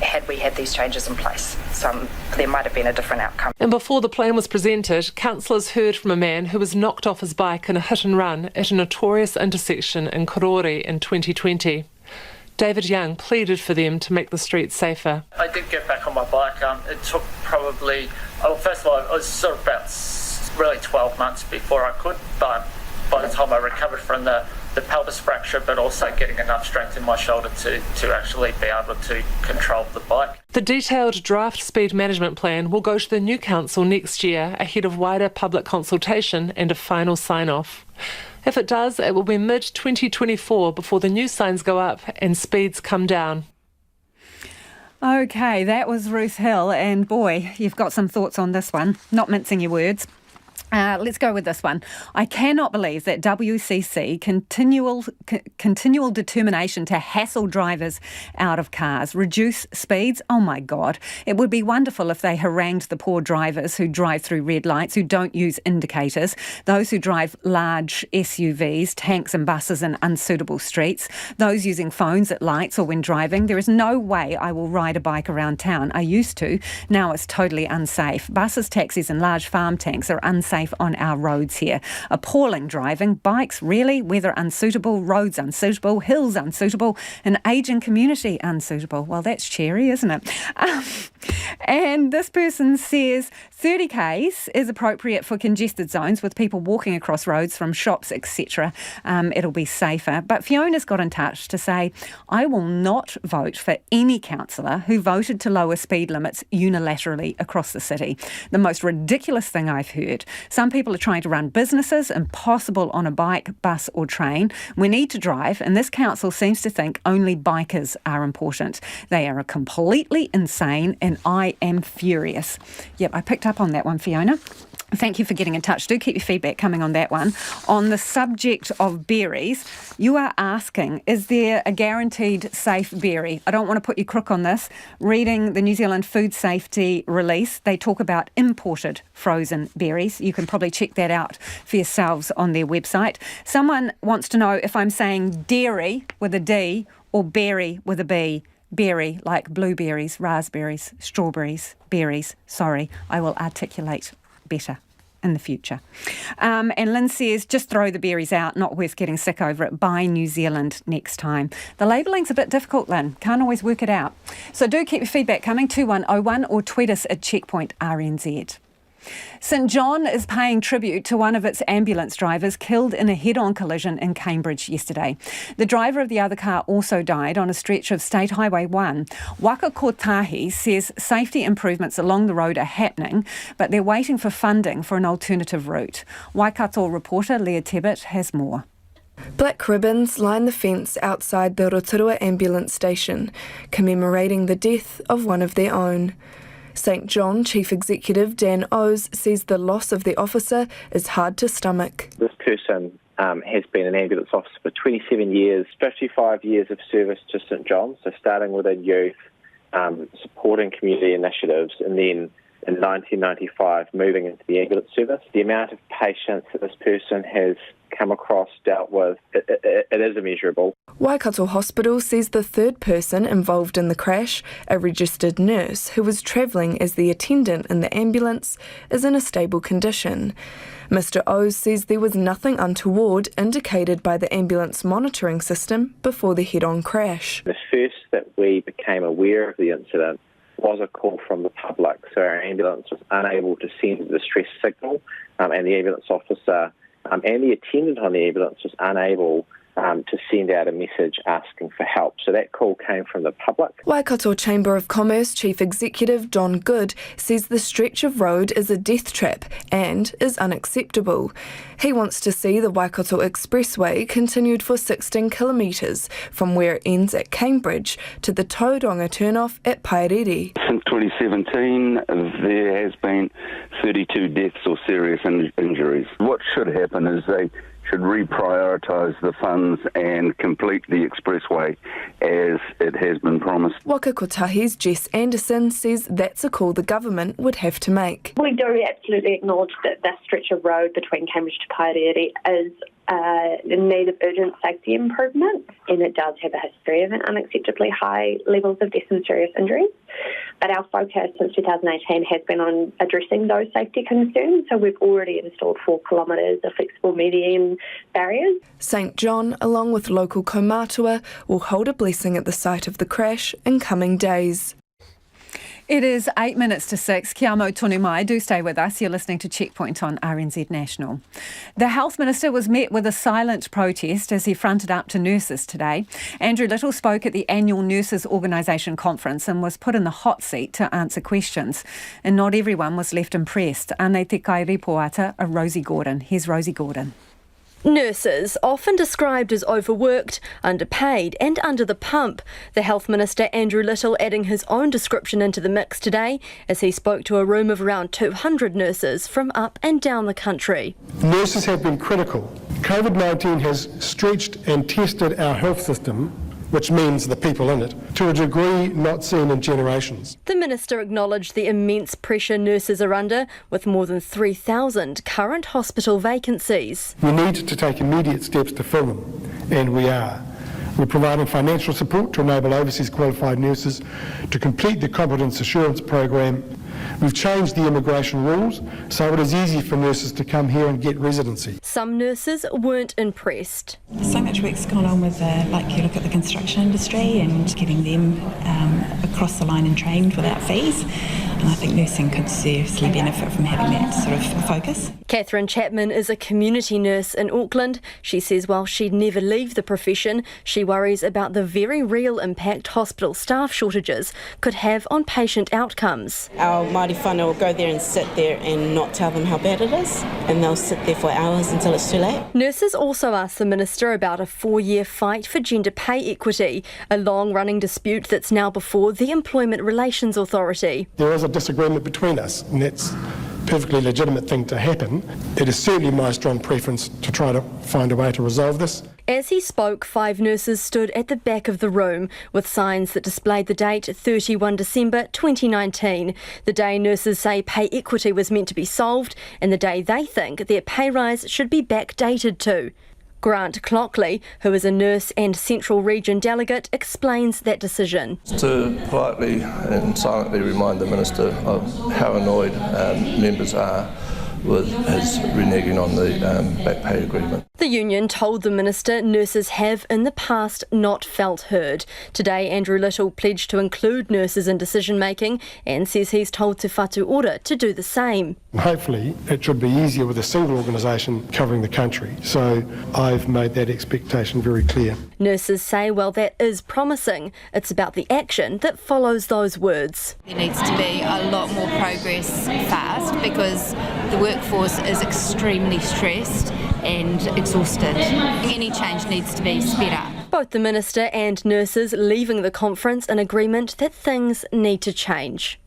had we had these changes in place. So there might have been a different outcome. And before the plan was presented, councillors heard from a man who was knocked off his bike in a hit and run at a notorious intersection in Karori in 2020. David Young pleaded for them to make the streets safer. I did get back on my bike. It took probably, first of all, it was sort of about really 12 months before I could, but by the time I recovered from the the pelvis fracture, but also getting enough strength in my shoulder to actually be able to control the bike. The detailed draft speed management plan will go to the new council next year ahead of wider public consultation and a final sign-off. If it does, it will be mid-2024 before the new signs go up and speeds come down. Okay, that was Ruth Hill, and boy, you've got some thoughts on this one. Not mincing your words. Let's go with this one. I cannot believe that WCC continual determination to hassle drivers out of cars, reduce speeds. Oh my God. It would be wonderful if they harangued the poor drivers who drive through red lights, who don't use indicators, those who drive large SUVs, tanks and buses in unsuitable streets, those using phones at lights or when driving. There is no way I will ride a bike around town. I used to. Now it's totally unsafe. Buses, taxis and large farm tanks are unsafe on our roads here. Appalling driving. Bikes, really? Weather unsuitable, roads unsuitable, hills unsuitable, an ageing community unsuitable. Well, that's cheery, isn't it? And this person says 30 k's is appropriate for congested zones with people walking across roads from shops, etc. It'll be safer. But Fiona's got in touch to say, I will not vote for any councillor who voted to lower speed limits unilaterally across the city. The most ridiculous thing I've heard. Some people are trying to run businesses, impossible on a bike, bus or train. We need to drive, and this council seems to think only bikers are important. They are completely insane, and I am furious. Yep, I picked up on that one, Fiona. Thank you for getting in touch. Do keep your feedback coming on that one. On the subject of berries, you are asking, is there a guaranteed safe berry? I don't want to put you crook on this. Reading the New Zealand Food Safety release, they talk about imported frozen berries. You can probably check that out for yourselves on their website. Someone wants to know if I'm saying dairy with a D or berry with a B. Berry, like blueberries, raspberries, strawberries, berries. Sorry, I will articulate better in the future. And Lynn says, just throw the berries out, not worth getting sick over it. Buy New Zealand next time. The labelling's a bit difficult, Lynn. Can't always work it out. So do keep your feedback coming, 2101, or tweet us at Checkpoint RNZ. St John is paying tribute to one of its ambulance drivers killed in a head-on collision in Cambridge yesterday. The driver of the other car also died on a stretch of State Highway 1. Waka Kotahi says safety improvements along the road are happening, but they're waiting for funding for an alternative route. Waikato reporter Leah Tebbit has more. Black ribbons line the fence outside the Rotorua ambulance station, commemorating the death of one of their own. St John Chief Executive Dan Ows says the loss of the officer is hard to stomach. This person has been an ambulance officer for 27 years, 55 years of service to St John, so starting within youth, supporting community initiatives, and then in 1995 moving into the ambulance service. The amount of patients that this person has come across, dealt with, it is immeasurable. Waikato Hospital says the third person involved in the crash, a registered nurse who was travelling as the attendant in the ambulance, is in a stable condition. Mr Ows says there was nothing untoward indicated by the ambulance monitoring system before the head-on crash. The first that we became aware of the incident was a call from the public, so our ambulance was unable to send the distress signal, and the ambulance officer and the attendant on the ambulance was unable to send out a message asking for help. So that call came from the public. Waikato Chamber of Commerce Chief Executive Don Good says the stretch of road is a death trap and is unacceptable. He wants to see the Waikato Expressway continued for 16 kilometres from where it ends at Cambridge to the Tauranga turnoff at Pairere. Since 2017, there has been 32 deaths or serious injuries. What should happen is they should reprioritise the funds and complete the expressway as it has been promised. Waka Kotahi's Jess Anderson says that's a call the government would have to make. We do absolutely acknowledge that this stretch of road between Cambridge to Pairere is in need of urgent safety improvement, and it does have a history of unacceptably high levels of death and serious injuries. But our focus since 2018 has been on addressing those safety concerns, so we've already installed 4 kilometres of flexible median barriers. St John, along with local kaumātua, will hold a blessing at the site of the crash in coming days. It is 8 minutes to 6. Kia mau tonu mai. Do stay with us. You're listening to Checkpoint on RNZ National. The Health Minister was met with a silent protest as he fronted up to nurses today. Andrew Little spoke at the annual Nurses Organisation conference and was put in the hot seat to answer questions. And not everyone was left impressed. Ane te kai ripoata, Rosie Gordon. Here's Rosie Gordon. Nurses, often described as overworked, underpaid and under the pump. The Health Minister Andrew Little adding his own description into the mix today as he spoke to a room of around 200 nurses from up and down the country. Nurses have been critical. COVID-19 has stretched and tested our health system, which means the people in it, to a degree not seen in generations. The Minister acknowledged the immense pressure nurses are under, with more than 3,000 current hospital vacancies. We need to take immediate steps to fill them, and we are. We're providing financial support to enable overseas qualified nurses to complete the competence assurance program. We've changed the immigration rules so it is easy for nurses to come here and get residency. Some nurses weren't impressed. So much work's gone on with, like you look at the construction industry and getting them across the line and trained without fees. And I think nursing could seriously benefit from having that sort of focus. Catherine Chapman is a community nurse in Auckland. She says while she'd never leave the profession, she worries about the very real impact hospital staff shortages could have on patient outcomes. Our Māori whānau will go there and sit there and not tell them how bad it is, and they'll sit there for hours until it's too late. Nurses also asked the Minister about a 4-year fight for gender pay equity, a long-running dispute that's now before the Employment Relations Authority. There is a disagreement between us, and that's a perfectly legitimate thing to happen. It is certainly my strong preference to try to find a way to resolve this. As he spoke, 5 nurses stood at the back of the room with signs that displayed the date 31 December 2019, the day nurses say pay equity was meant to be solved and the day they think their pay rise should be backdated to. Grant Clockley, who is a nurse and Central Region delegate, explains that decision. To politely and silently remind the Minister of how annoyed members are with his reneging on the back pay agreement. The union told the Minister nurses have in the past not felt heard. Today, Andrew Little pledged to include nurses in decision making and says he's told Te Whatu Ora to do the same. Hopefully it should be easier with a single organisation covering the country, so I've made that expectation very clear. Nurses say while that is promising, it's about the action that follows those words. There needs to be a lot more progress fast because the workforce is extremely stressed and exhausted. Any change needs to be sped up. Both the Minister and nurses leaving the conference in agreement that things need to change.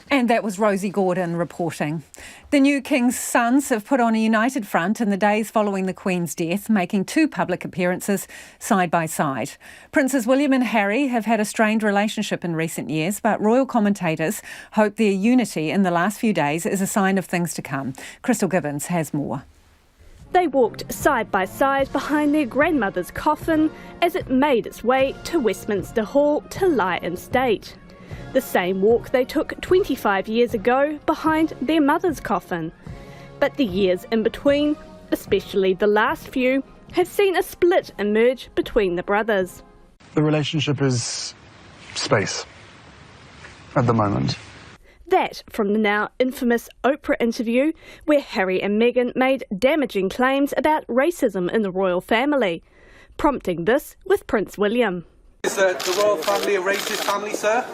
And that was Rosie Gordon reporting. The new King's sons have put on a united front in the days following the Queen's death, making 2 public appearances side by side. Princes William and Harry have had a strained relationship in recent years, but royal commentators hope their unity in the last few days is a sign of things to come. Crystal Gibbons has more. They walked side by side behind their grandmother's coffin as it made its way to Westminster Hall to lie in state. The same walk they took 25 years ago behind their mother's coffin. But the years in between, especially the last few, have seen a split emerge between the brothers. The relationship is space at the moment. That from the now infamous Oprah interview where Harry and Meghan made damaging claims about racism in the royal family, prompting this with Prince William. Is the royal family a racist family, sir?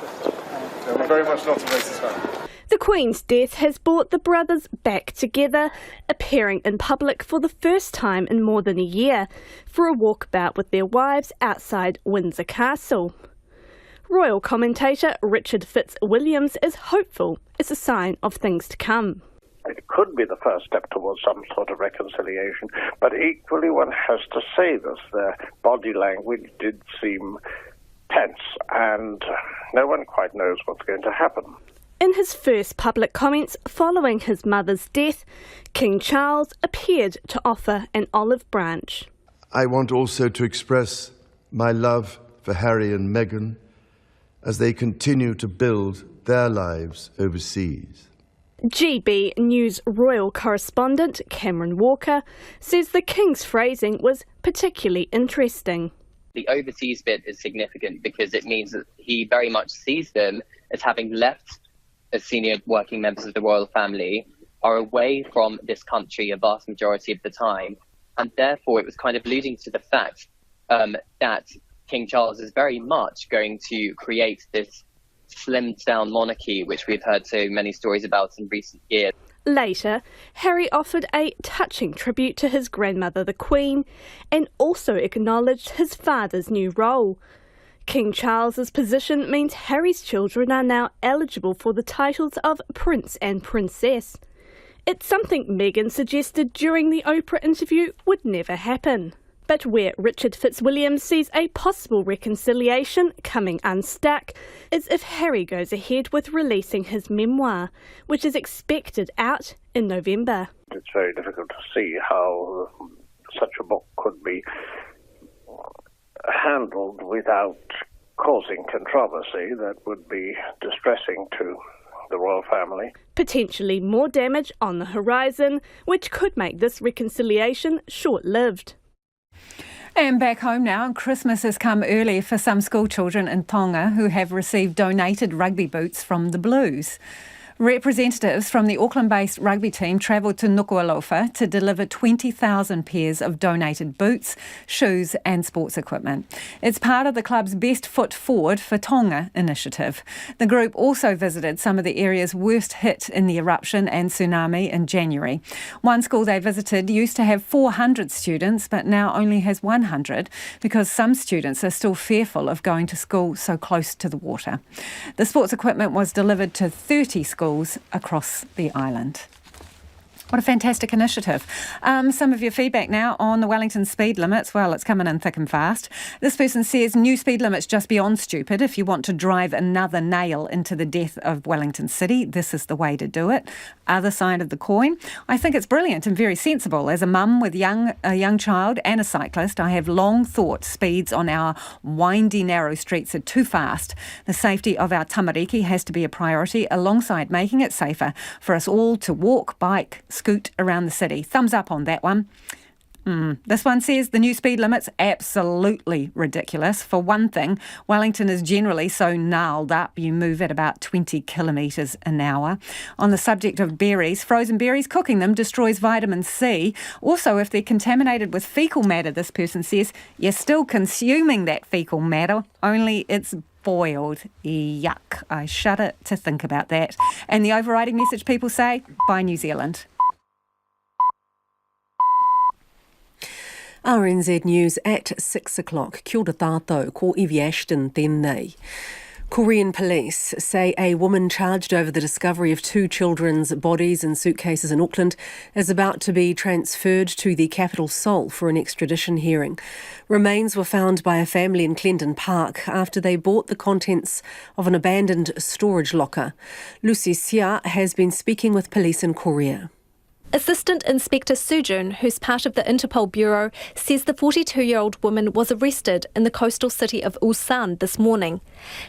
We're very much not a racist family. The Queen's death has brought the brothers back together, appearing in public for the first time in more than a year for a walkabout with their wives outside Windsor Castle. Royal commentator Richard Fitzwilliams is hopeful it's a sign of things to come. It could be the first step towards some sort of reconciliation, but equally one has to say this. Their body language did seem tense, and no one quite knows what's going to happen. In his first public comments following his mother's death, King Charles appeared to offer an olive branch. I want also to express my love for Harry and Meghan as they continue to build their lives overseas. GB News royal correspondent Cameron Walker says the King's phrasing was particularly interesting. The overseas bit is significant because it means that he very much sees them as having left as senior working members of the royal family, are away from this country a vast majority of the time. And therefore, it was kind of alluding to the fact that King Charles is very much going to create this slimmed down monarchy, which we've heard so many stories about in recent years. Later, Harry offered a touching tribute to his grandmother, the Queen, and also acknowledged his father's new role. King Charles's position means Harry's children are now eligible for the titles of Prince and Princess. It's something Meghan suggested during the Oprah interview would never happen. But where Richard Fitzwilliam sees a possible reconciliation coming unstuck is if Harry goes ahead with releasing his memoir, which is expected out in November. It's very difficult to see how such a book could be handled without causing controversy that would be distressing to the royal family. Potentially more damage on the horizon, which could make this reconciliation short-lived. And back home now, and Christmas has come early for some school children in Tonga who have received donated rugby boots from the Blues. Representatives from the Auckland-based rugby team travelled to Nuku'alofa to deliver 20,000 pairs of donated boots, shoes and sports equipment. It's part of the club's Best Foot Forward for Tonga initiative. The group also visited some of the areas worst hit in the eruption and tsunami in January. One school they visited used to have 400 students, but now only has 100 because some students are still fearful of going to school so close to the water. The sports equipment was delivered to 30 schools across the island. What a fantastic initiative. Some of your feedback now on the Wellington speed limits. Well, it's coming in thick and fast. This person says new speed limits just beyond stupid. If you want to drive another nail into the death of Wellington City, this is the way to do it. Other side of the coin, I think it's brilliant and very sensible. As a mum with a young child and a cyclist, I have long thought speeds on our windy, narrow streets are too fast. The safety of our tamariki has to be a priority alongside making it safer for us all to walk, bike, scoot around the city. Thumbs up on that one. This one says the new speed limit's absolutely ridiculous. For one thing, Wellington is generally so gnarled up you move at about 20 kilometres an hour. On the subject of berries, frozen berries, cooking them destroys vitamin C. Also, if they're contaminated with fecal matter, this person says, you're still consuming that fecal matter, only it's boiled. Yuck. I shudder to think about that. And the overriding message people say, bye New Zealand. RNZ News at 6 o'clock. Kia ora tātou, ko Evie Ashton tēnei. Korean police say a woman charged over the discovery of 2 children's bodies in suitcases in Auckland is about to be transferred to the capital Seoul for an extradition hearing. Remains were found by a family in Clendon Park after they bought the contents of an abandoned storage locker. Lucy Sia has been speaking with police in Korea. Assistant Inspector Sujun, who's part of the Interpol Bureau, says the 42-year-old woman was arrested in the coastal city of Ulsan this morning.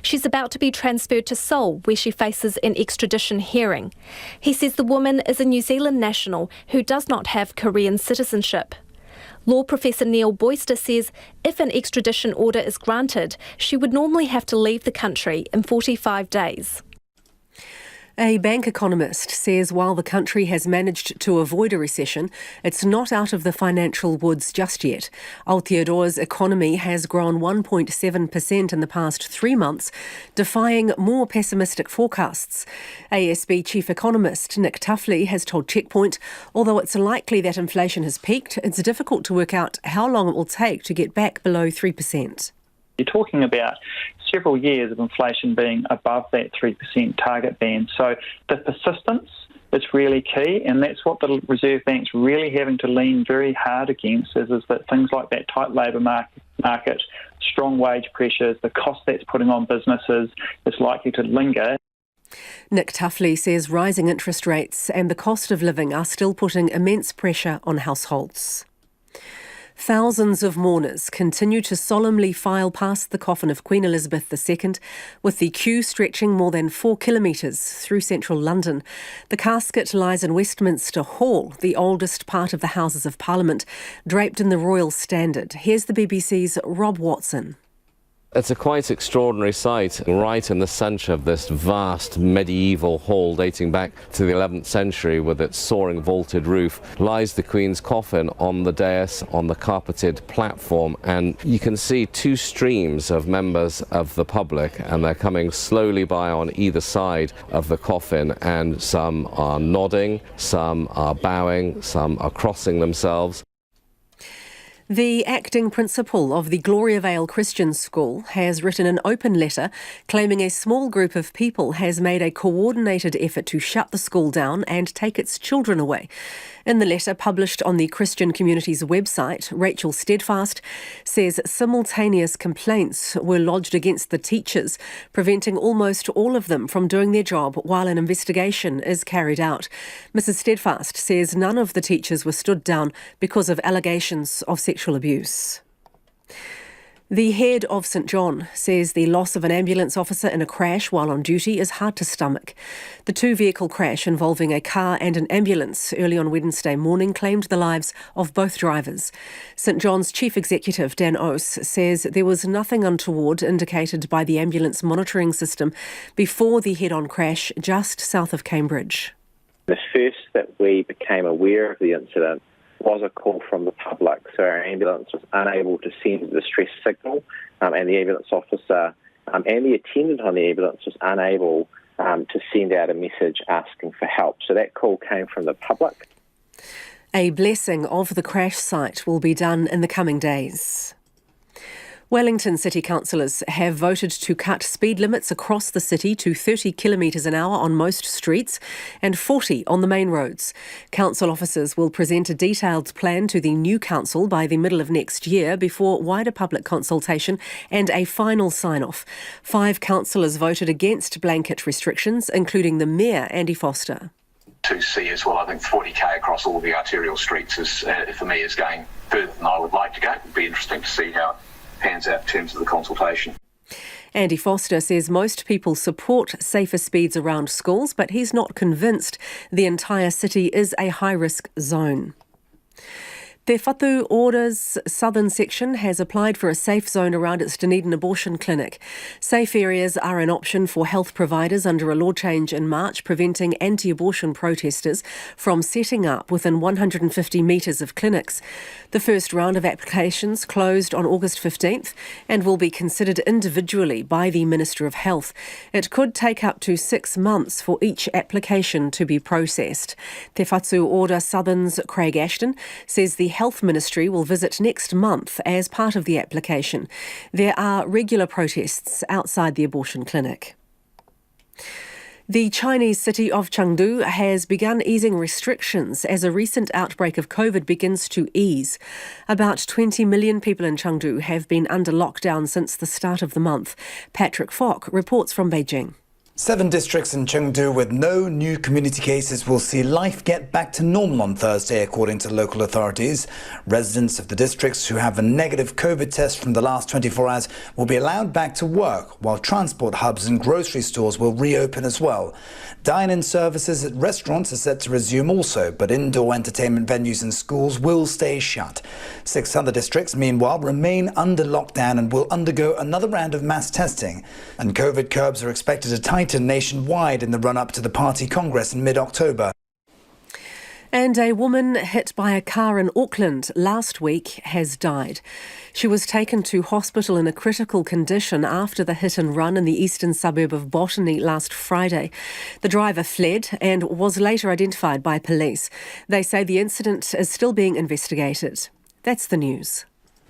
She's about to be transferred to Seoul, where she faces an extradition hearing. He says the woman is a New Zealand national who does not have Korean citizenship. Law Professor Neil Boyster says if an extradition order is granted, she would normally have to leave the country in 45 days. A bank economist says while the country has managed to avoid a recession, it's not out of the financial woods just yet. Aotearoa's economy has grown 1.7% in the past 3 months, defying more pessimistic forecasts. ASB chief economist Nick Tuffley has told Checkpoint, although it's likely that inflation has peaked, it's difficult to work out how long it will take to get back below 3%. You're talking about several years of inflation being above that 3% target band. So the persistence is really key, and that's what the Reserve Bank's really having to lean very hard against, is that things like that tight labour market, strong wage pressures, the cost that's putting on businesses is likely to linger. Nick Tuffley says rising interest rates and the cost of living are still putting immense pressure on households. Thousands of mourners continue to solemnly file past the coffin of Queen Elizabeth II, with the queue stretching more than 4 kilometres through central London. The casket lies in Westminster Hall, the oldest part of the Houses of Parliament, draped in the royal standard. Here's the BBC's Rob Watson. It's a quite extraordinary sight. Right in the centre of this vast medieval hall dating back to the 11th century with its soaring vaulted roof lies the Queen's coffin on the dais on the carpeted platform, and you can see two streams of members of the public, and they're coming slowly by on either side of the coffin, and some are nodding, some are bowing, some are crossing themselves. The acting principal of the Gloriavale Christian School has written an open letter claiming a small group of people has made a coordinated effort to shut the school down and take its children away. In the letter published on the Christian community's website, Rachel Steadfast says simultaneous complaints were lodged against the teachers, preventing almost all of them from doing their job while an investigation is carried out. Mrs. Steadfast says none of the teachers were stood down because of allegations of sexual abuse. The head of St John says the loss of an ambulance officer in a crash while on duty is hard to stomach. The two-vehicle crash involving a car and an ambulance early on Wednesday morning claimed the lives of both drivers. St John's Chief Executive Dan Ose says there was nothing untoward indicated by the ambulance monitoring system before the head-on crash just south of Cambridge. The first that we became aware of the incident was a call from the public, so our ambulance was unable to send a distress signal, and the ambulance officer and the attendant on the ambulance was unable to send out a message asking for help. So that call came from the public. A blessing of the crash site will be done in the coming days. Wellington City councillors have voted to cut speed limits across the city to 30 kilometres an hour on most streets and 40 on the main roads. Council officers will present a detailed plan to the new council by the middle of next year before wider public consultation and a final sign-off. 5 councillors voted against blanket restrictions, including the Mayor, Andy Foster. To see as well, I think 40k across all the arterial streets is, for me, is going further than I would like to go. It'd be interesting to see how pans out in terms of the consultation. Andy Foster says most people support safer speeds around schools, but he's not convinced the entire city is a high-risk zone. Te Whatu Ora's southern section has applied for a safe zone around its Dunedin abortion clinic. Safe areas are an option for health providers under a law change in March preventing anti-abortion protesters from setting up within 150 metres of clinics. The first round of applications closed on August 15th and will be considered individually by the Minister of Health. It could take up to 6 months for each application to be processed. Te Whatu Ora Southern's Craig Ashton says the Health Ministry will visit next month as part of the application. There are regular protests outside the abortion clinic. The Chinese city of Chengdu has begun easing restrictions as a recent outbreak of COVID begins to ease. About 20 million people in Chengdu have been under lockdown since the start of the month. Patrick Falk reports from Beijing. 7 districts in Chengdu with no new community cases will see life get back to normal on Thursday, according to local authorities. Residents of the districts who have a negative COVID test from the last 24 hours will be allowed back to work, while transport hubs and grocery stores will reopen as well. Dine-in services at restaurants are set to resume also, but indoor entertainment venues and schools will stay shut. 6 other districts, meanwhile, remain under lockdown and will undergo another round of mass testing. And COVID curbs are expected to tighten nationwide in the run-up to the party congress in mid-October. And a woman hit by a car in Auckland last week has died. She was taken to hospital in a critical condition after the hit and run in the eastern suburb of Botany last Friday. The driver fled and was later identified by police. They say the incident is still being investigated. That's the news.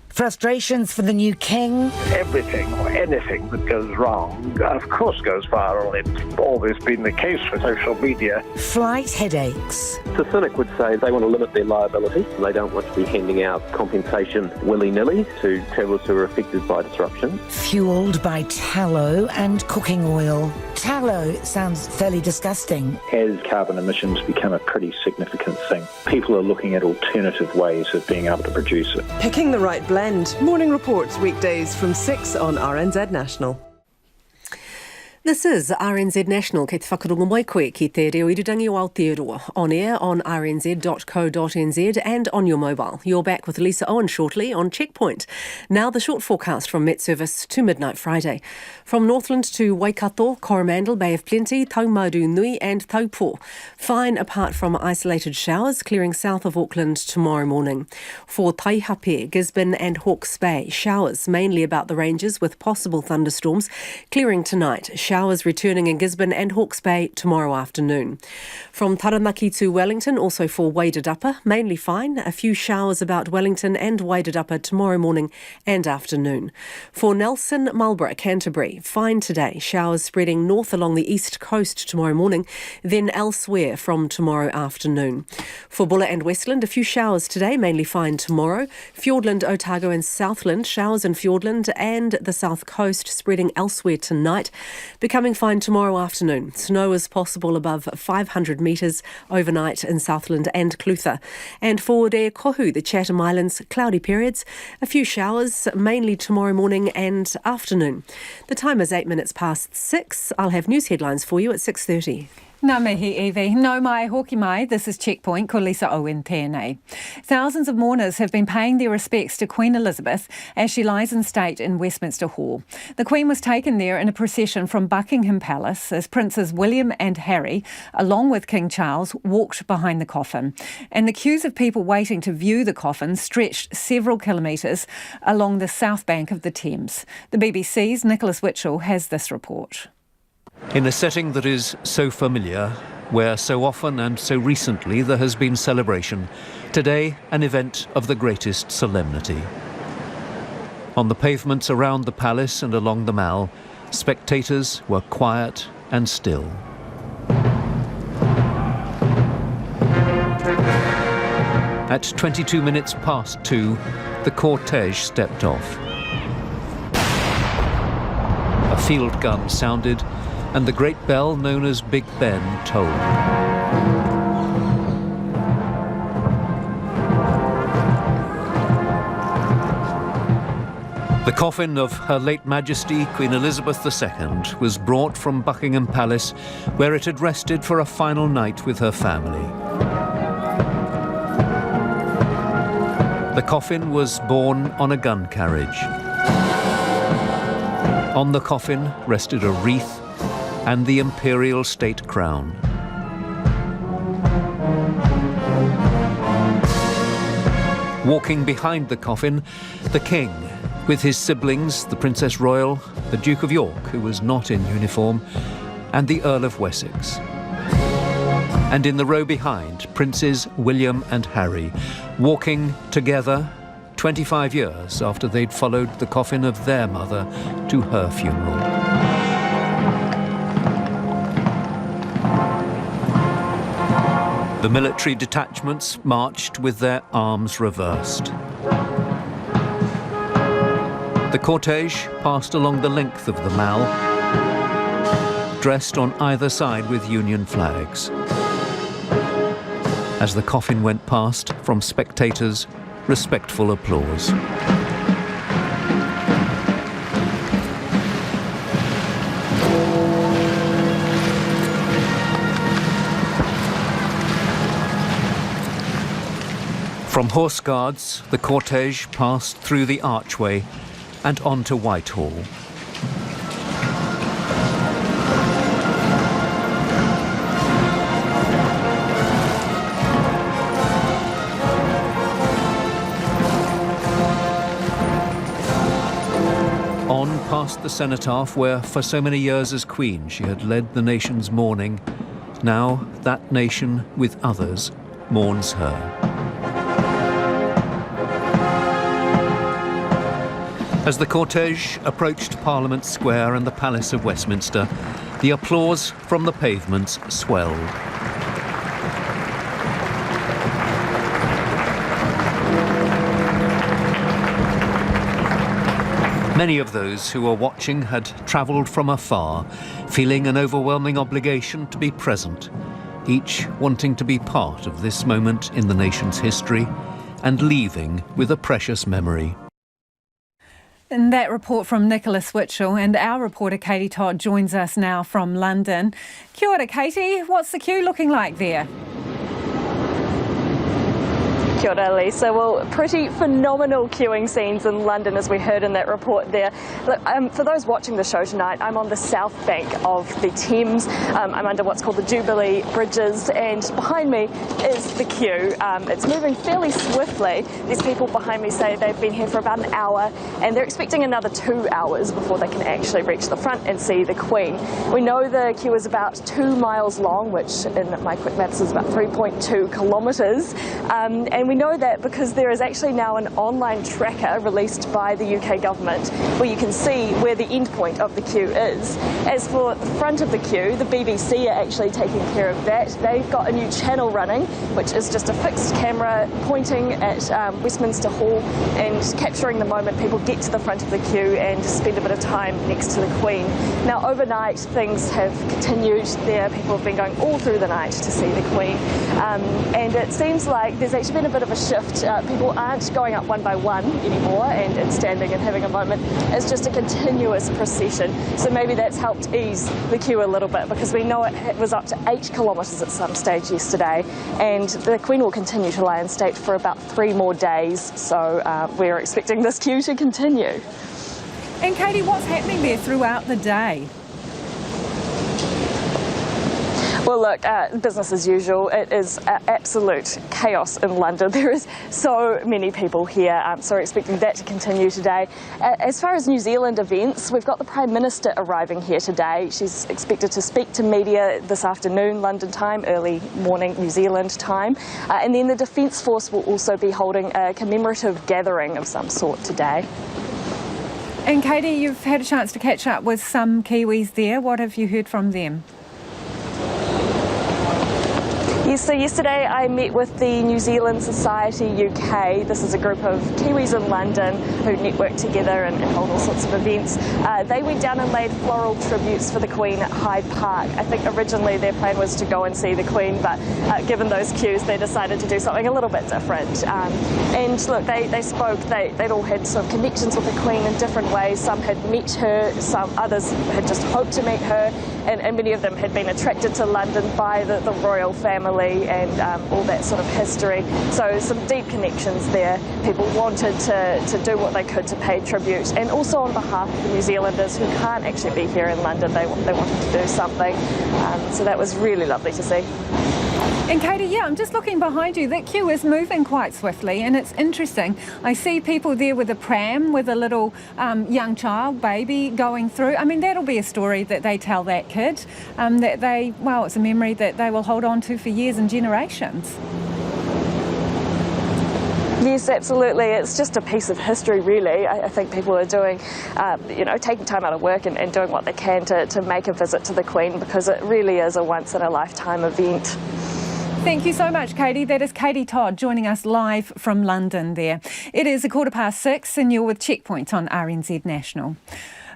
Frustrations for the new king? Everything or anything that goes wrong, of course, goes viral. It's always been the case for social media. Flight headaches? The cynic would say they want to limit their liability. They don't want to be handing out compensation willy-nilly to travellers who are affected by disruption. Fuelled by tallow and cooking oil. Tallow sounds fairly disgusting. As carbon emissions become a pretty significant thing, people are looking at alternative ways of being able to produce it. Picking the right blend. Morning reports weekdays from 6 on RNZ National. This is RNZ National, kei te whakarunga mai koe ki te reo irudangi o Aotearoa, on air on rnz.co.nz and on your mobile. You're back with Lisa Owen shortly on Checkpoint. Now the short forecast from Met Service to midnight Friday. From Northland to Waikato, Coromandel, Bay of Plenty, Taumaru Nui and Taupo. Fine apart from isolated showers, clearing south of Auckland tomorrow morning. For Taihape, Gisborne and Hawke's Bay, showers mainly about the ranges with possible thunderstorms, clearing tonight. Showers returning in Gisborne and Hawke's Bay tomorrow afternoon. From Taranaki to Wellington, also for Wairarapa, mainly fine. A few showers about Wellington and Wairarapa tomorrow morning and afternoon. For Nelson, Marlborough, Canterbury, fine today. Showers spreading north along the east coast tomorrow morning, then elsewhere from tomorrow afternoon. For Bulla and Westland, a few showers today, mainly fine tomorrow. Fiordland, Otago and Southland, showers in Fiordland and the south coast, spreading elsewhere tonight. Becoming fine tomorrow afternoon. Snow is possible above 500 metres overnight in Southland and Clutha. And for Re Kohu, the Chatham Islands, cloudy periods. A few showers, mainly tomorrow morning and afternoon. The time is 8 minutes past 6. I'll have news headlines for you at 6:30. Nā mihi, Evie. No mai, hoki mai. This is Checkpoint, ko Lisa Owen tēnei. Thousands of mourners have been paying their respects to Queen Elizabeth as she lies in state in Westminster Hall. The Queen was taken there in a procession from Buckingham Palace as Princes William and Harry, along with King Charles, walked behind the coffin. And the queues of people waiting to view the coffin stretched several kilometres along the south bank of the Thames. The BBC's Nicholas Witchell has this report. In a setting that is so familiar, where so often and so recently there has been celebration, today an event of the greatest solemnity. On the pavements around the palace and along the Mall, spectators were quiet and still. At 22 minutes past 2, the cortege stepped off. A field gun sounded, and the great bell known as Big Ben tolled. The coffin of Her late Majesty Queen Elizabeth II was brought from Buckingham Palace, where it had rested for a final night with her family. The coffin was borne on a gun carriage. On the coffin rested a wreath and the imperial state crown. Walking behind the coffin, the King, with his siblings, the Princess Royal, the Duke of York, who was not in uniform, and the Earl of Wessex. And in the row behind, Princes William and Harry, walking together 25 years after they'd followed the coffin of their mother to her funeral. The military detachments marched with their arms reversed. The cortege passed along the length of the Mall, dressed on either side with Union flags. As the coffin went past, from spectators, respectful applause. From Horse Guards, the cortege passed through the archway and onto Whitehall. On past the cenotaph where, for so many years as Queen, she had led the nation's mourning. Now that nation, with others, mourns her. As the cortege approached Parliament Square and the Palace of Westminster, the applause from the pavements swelled. Many of those who were watching had travelled from afar, feeling an overwhelming obligation to be present, each wanting to be part of this moment in the nation's history and leaving with a precious memory. And that report from Nicholas Witchell, and our reporter Katie Todd joins us now from London. Kia ora, Katie. What's the queue looking like there? Kia ora, Lisa. Well, pretty phenomenal queuing scenes in London, as we heard in that report there. Look, for those watching the show tonight, I'm on the south bank of the Thames. I'm under what's called the Jubilee Bridges, and behind me is the queue. It's moving fairly swiftly. These people behind me say they've been here for about an hour, and they're expecting another 2 hours before they can actually reach the front and see the Queen. We know the queue is about 2 miles long, which in my quick maths is about 3.2 kilometres. And we know that because there is actually now an online tracker released by the UK government where you can see where the end point of the queue is. As for the front of the queue, the BBC are actually taking care of that. They've got a new channel running, which is just a fixed camera pointing at Westminster Hall and capturing the moment people get to the front of the queue and spend a bit of time next to the Queen. Now, overnight, things have continued there. People have been going all through the night to see the Queen. And it seems like there's actually been a bit of a shift. People aren't going up one by one anymore and standing and having a moment. It's just a continuous procession. So maybe that's helped ease the queue a little bit, because we know it was up to 8 kilometres at some stage yesterday, and the Queen will continue to lie in state for about 3 more days. So we're expecting this queue to continue. And Katie, what's happening there throughout the day? Well, look, business as usual. It is absolute chaos in London. There is so many people here, so we're expecting that to continue today. As far as New Zealand events, we've got the Prime Minister arriving here today. She's expected to speak to media this afternoon, London time, early morning New Zealand time. And then the Defence Force will also be holding a commemorative gathering of some sort today. And Katie, you've had a chance to catch up with some Kiwis there. What have you heard from them? Yes, so yesterday I met with the New Zealand Society UK. This is a group of Kiwis in London who network together and hold all sorts of events. They went down and laid floral tributes for the Queen at Hyde Park. I think originally their plan was to go and see the Queen, but given those queues, they decided to do something a little bit different. And look, they spoke, they'd all had some connections with the Queen in different ways. Some had met her, some others had just hoped to meet her, and many of them had been attracted to London by the royal family and all that sort of history. So some deep connections there. People wanted to do what they could to pay tribute, and also on behalf of the New Zealanders who can't actually be here in London, they wanted to do something. So that was really lovely to see. And Katie, yeah, I'm just looking behind you. That queue is moving quite swiftly, and it's interesting. I see people there with a pram with a little young child, baby, going through. I mean, that'll be a story that they tell that kid, it's a memory that they will hold on to for years and generations. Yes, absolutely. It's just a piece of history, really. I think people are doing, taking time out of work and doing what they can to make a visit to the Queen, because it really is a once-in-a-lifetime event. Thank you so much, Katie. That is Katie Todd joining us live from London there. It is 6:15 and you're with Checkpoint on RNZ National.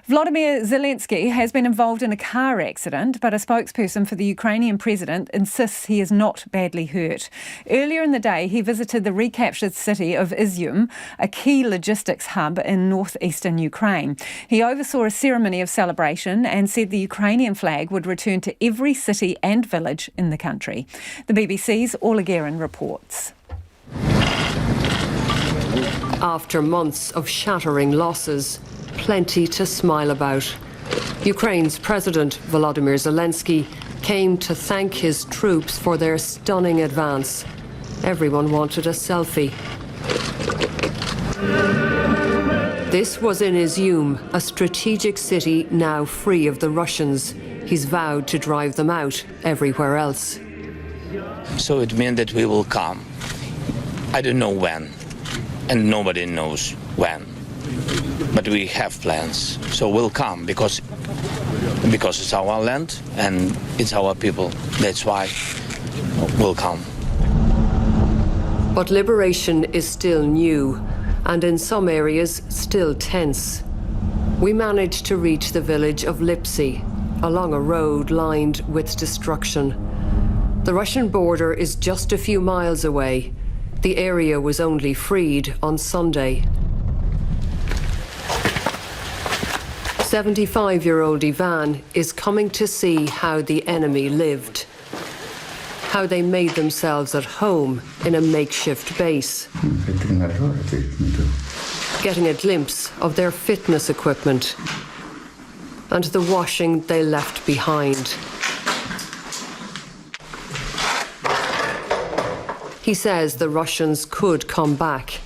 Volodymyr Zelensky has been involved in a car accident, but a spokesperson for the Ukrainian president insists he is not badly hurt. Earlier in the day, he visited the recaptured city of Izium, a key logistics hub in northeastern Ukraine. He oversaw a ceremony of celebration and said the Ukrainian flag would return to every city and village in the country. The BBC's Orla Guerin reports. After months of shattering losses, plenty to smile about. Ukraine's President Volodymyr Zelensky came to thank his troops for their stunning advance. Everyone wanted a selfie. This was in Izium, a strategic city now free of the Russians. He's vowed to drive them out everywhere else. So it means that we will come. I don't know when, and nobody knows when. But we have plans, so we'll come because it's our land and it's our people. That's why we'll come. But liberation is still new, and in some areas still tense. We managed to reach the village of Lipsy, along a road lined with destruction. The Russian border is just a few miles away. The area was only freed on Sunday. 75-year-old Ivan is coming to see how the enemy lived, how they made themselves at home in a makeshift base, getting a glimpse of their fitness equipment and the washing they left behind. He says the Russians could come back,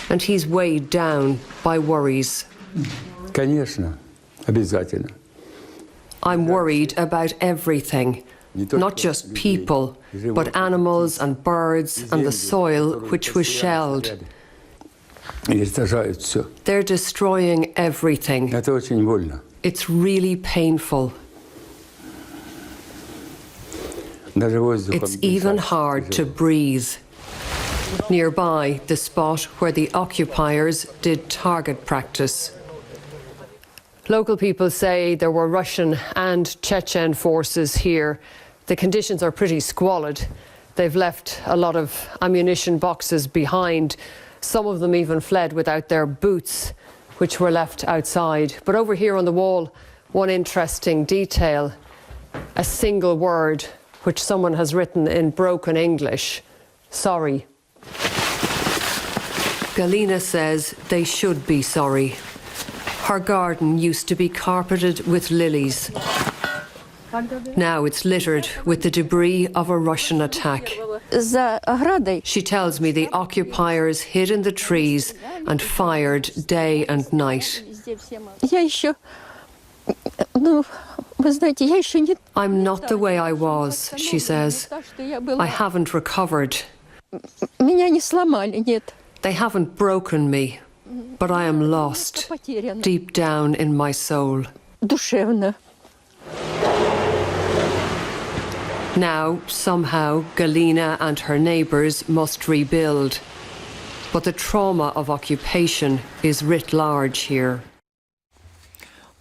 and he's weighed down by worries. Конечно, обязательно. I'm worried about everything, not just people, but animals and birds and the soil which was shelled. They're destroying everything. Это очень больно. It's really painful. It's even hard to breathe. Nearby, the spot where the occupiers did target practice. Local people say there were Russian and Chechen forces here. The conditions are pretty squalid. They've left a lot of ammunition boxes behind. Some of them even fled without their boots, which were left outside. But over here on the wall, one interesting detail, a single word which someone has written in broken English: sorry. Galina says they should be sorry. Her garden used to be carpeted with lilies. Now it's littered with the debris of a Russian attack. She tells me the occupiers hid in the trees and fired day and night. I'm not the way I was, she says. I haven't recovered. They haven't broken me, but I am lost deep down in my soul. Now, somehow, Galina and her neighbours must rebuild. But the trauma of occupation is writ large here.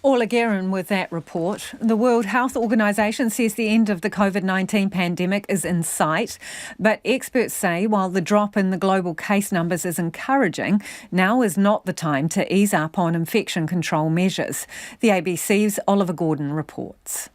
Orla Guerin with that report. The World Health Organization says the end of the COVID-19 pandemic is in sight, but experts say while the drop in the global case numbers is encouraging, now is not the time to ease up on infection control measures. The ABC's Oliver Gordon reports.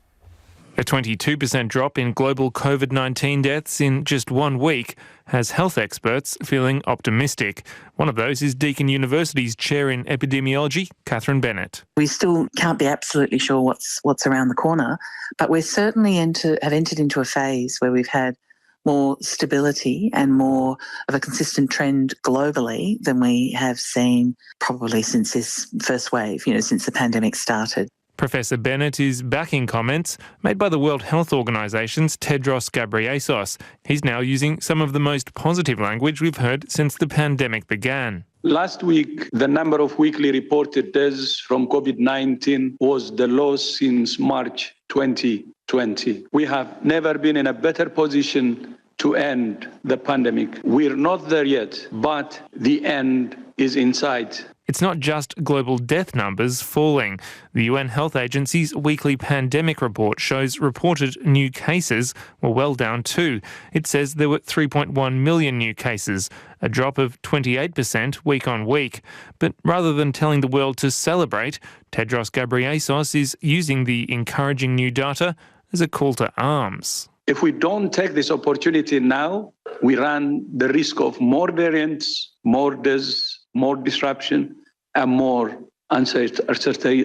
A 22% drop in global COVID-19 deaths in just 1 week has health experts feeling optimistic. One of those is Deakin University's Chair in Epidemiology, Catherine Bennett. We still can't be absolutely sure what's around the corner, but we're certainly have entered into a phase where we've had more stability and more of a consistent trend globally than we have seen probably since this first wave, since the pandemic started. Professor Bennett is backing comments made by the World Health Organization's Tedros Ghebreyesus. He's now using some of the most positive language we've heard since the pandemic began. Last week, the number of weekly reported deaths from COVID-19 was the lowest since March 2020. We have never been in a better position to end the pandemic. We're not there yet, but the end is in sight. It's not just global death numbers falling. The UN Health Agency's weekly pandemic report shows reported new cases were well down too. It says there were 3.1 million new cases, a drop of 28% week on week. But rather than telling the world to celebrate, Tedros Ghebreyesus is using the encouraging new data as a call to arms. If we don't take this opportunity now, we run the risk of more variants, more deaths, more disruption, and more uncertainty.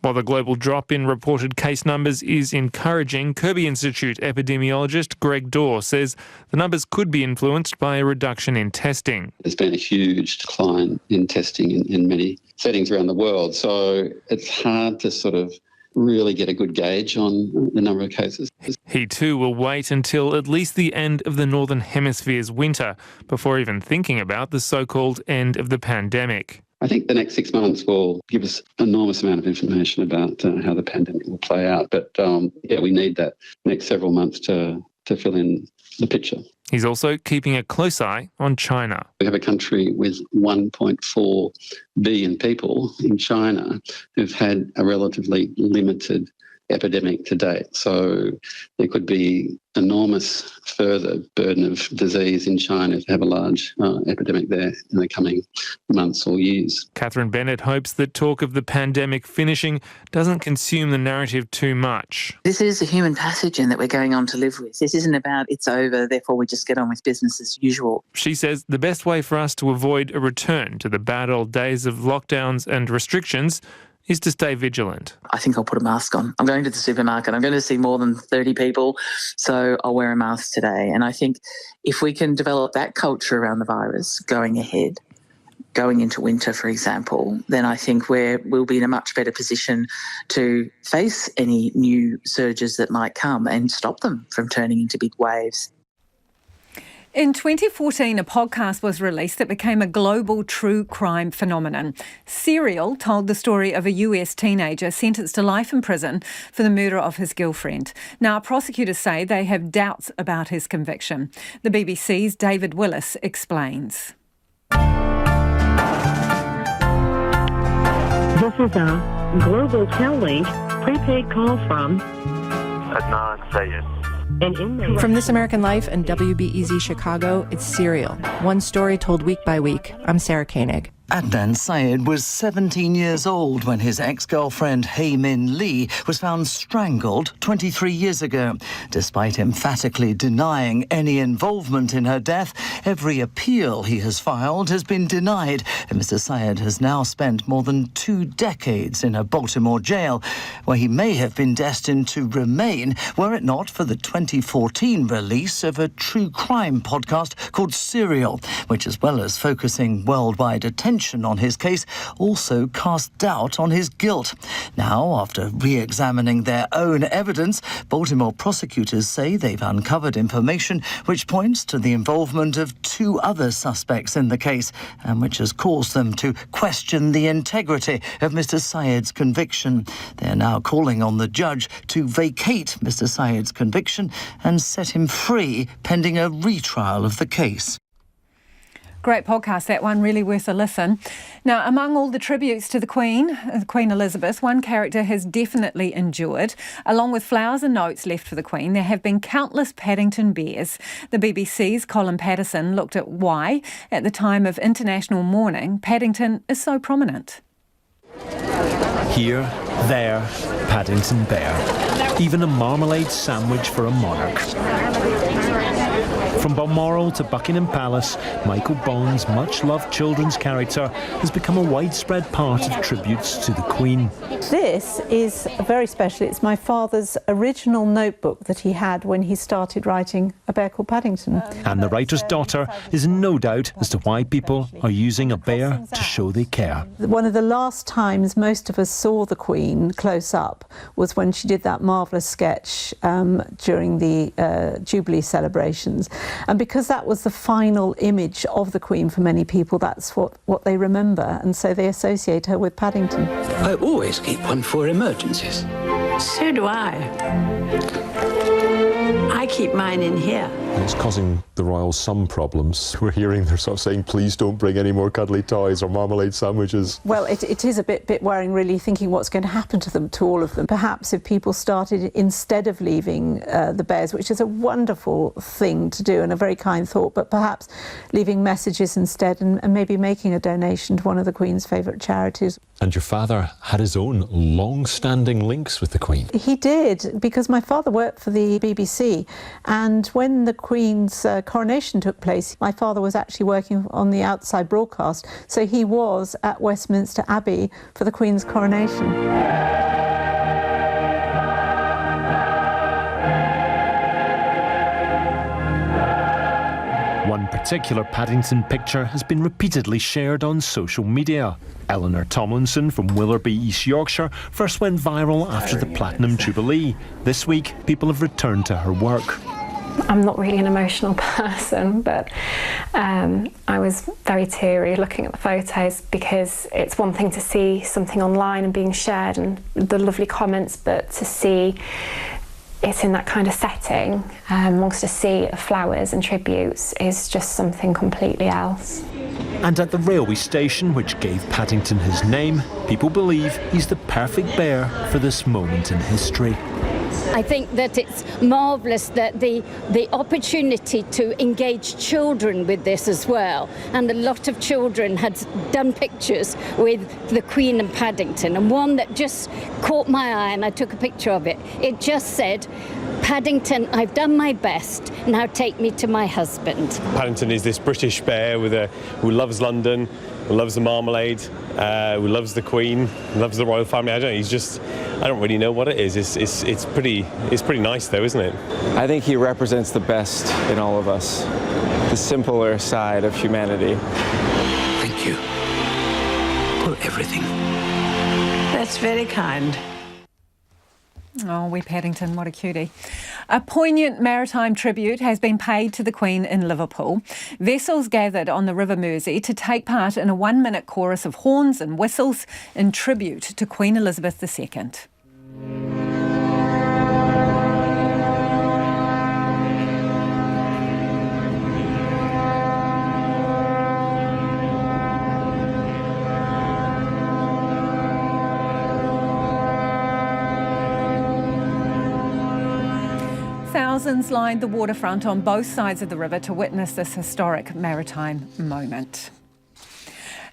While the global drop in reported case numbers is encouraging, Kirby Institute epidemiologist Greg Dorr says the numbers could be influenced by a reduction in testing. There's been a huge decline in testing in many settings around the world, so it's hard to sort of really get a good gauge on the number of cases. He too will wait until at least the end of the Northern Hemisphere's winter before even thinking about the so-called end of the pandemic. I think the next 6 months will give us an enormous amount of information about how the pandemic will play out. But we need that next several months to fill in the picture. He's also keeping a close eye on China. We have a country with 1.4 billion people in China who've had a relatively limited epidemic to date. So there could be enormous further burden of disease in China to have a large epidemic there in the coming months or years. Catherine Bennett hopes that talk of the pandemic finishing doesn't consume the narrative too much. This is a human pathogen that we're going on to live with. This isn't about it's over, therefore we just get on with business as usual. She says the best way for us to avoid a return to the bad old days of lockdowns and restrictions is to stay vigilant. I think I'll put a mask on. I'm going to the supermarket. I'm going to see more than 30 people, so I'll wear a mask today. And I think if we can develop that culture around the virus going ahead, going into winter, for example, then I think we'll be in a much better position to face any new surges that might come and stop them from turning into big waves. In 2014, a podcast was released that became a global true crime phenomenon. Serial told the story of a US teenager sentenced to life in prison for the murder of his girlfriend. Now, prosecutors say they have doubts about his conviction. The BBC's David Willis explains. This is a Global Tel-Link prepaid call from Adnan Sayed. From This American Life and WBEZ Chicago, it's Serial. One story told week by week. I'm Sarah Koenig. Adnan Sayed was 17 years old when his ex-girlfriend Hae Min Lee was found strangled 23 years ago. Despite emphatically denying any involvement in her death, every appeal he has filed has been denied, and Mr. Sayed has now spent more than 2 decades in a Baltimore jail, where he may have been destined to remain were it not for the 2014 release of a true crime podcast called Serial, which, as well as focusing worldwide attention on his case, also cast doubt on his guilt. Now, after re-examining their own evidence, Baltimore prosecutors say they've uncovered information which points to the involvement of 2 other suspects in the case, and which has caused them to question the integrity of Mr. Sayed's conviction. They're now calling on the judge to vacate Mr. Sayed's conviction and set him free pending a retrial of the case. Great podcast, that one, really worth a listen. Now, among all the tributes to the Queen Elizabeth, one character has definitely endured. Along with flowers and notes left for the Queen, there have been countless Paddington bears. The BBC's Colin Patterson looked at why, at the time of international mourning, Paddington is so prominent. Here, there, Paddington Bear. Even a marmalade sandwich for a monarch. From Balmoral to Buckingham Palace, Michael Bond's much-loved children's character has become a widespread part of tributes to the Queen. This is very special. It's my father's original notebook that he had when he started writing A Bear Called Paddington. And the writer's daughter is in no doubt as to why people are using a bear to show they care. One of the last times most of us saw the Queen close up was when she did that marvellous sketch during the Jubilee celebrations. And because that was the final image of the Queen for many people, that's what they remember, and so they associate her with Paddington. I always keep one for emergencies. So do I. I keep mine in here. It's causing the royals some problems. We're hearing they're sort of saying, please don't bring any more cuddly toys or marmalade sandwiches. Well, it is a bit worrying, really, thinking what's going to happen to them, to all of them. Perhaps if people started, instead of leaving the bears, which is a wonderful thing to do and a very kind thought, but perhaps leaving messages instead and maybe making a donation to one of the Queen's favourite charities. And your father had his own long-standing links with the Queen. He did, because my father worked for the BBC, and when the Queen's coronation took place, my father was actually working on the outside broadcast, so he was at Westminster Abbey for the Queen's coronation. One particular Paddington picture has been repeatedly shared on social media. Eleanor Tomlinson from Willerby, East Yorkshire, first went viral after the Platinum Jubilee. This week, people have returned to her work. I'm not really an emotional person, but I was very teary looking at the photos, because it's one thing to see something online and being shared and the lovely comments, but to see it in that kind of setting, amongst a sea of flowers and tributes, is just something completely else. And at the railway station, which gave Paddington his name, people believe he's the perfect bear for this moment in history. I think that it's marvellous that the opportunity to engage children with this as well, and a lot of children had done pictures with the Queen and Paddington, and one that just caught my eye and I took a picture of it. It just said, "Paddington, I've done my best, now take me to my husband." Paddington is this British bear who loves London, who loves the marmalade, who loves the Queen, loves the royal family. I don't really know what it is. It's pretty nice though, isn't it? I think he represents the best in all of us, the simpler side of humanity. Thank you for everything. That's very kind. Oh, wee Paddington, what a cutie. A poignant maritime tribute has been paid to the Queen in Liverpool. Vessels gathered on the River Mersey to take part in a 1-minute chorus of horns and whistles in tribute to Queen Elizabeth II. Thousands lined the waterfront on both sides of the river to witness this historic maritime moment.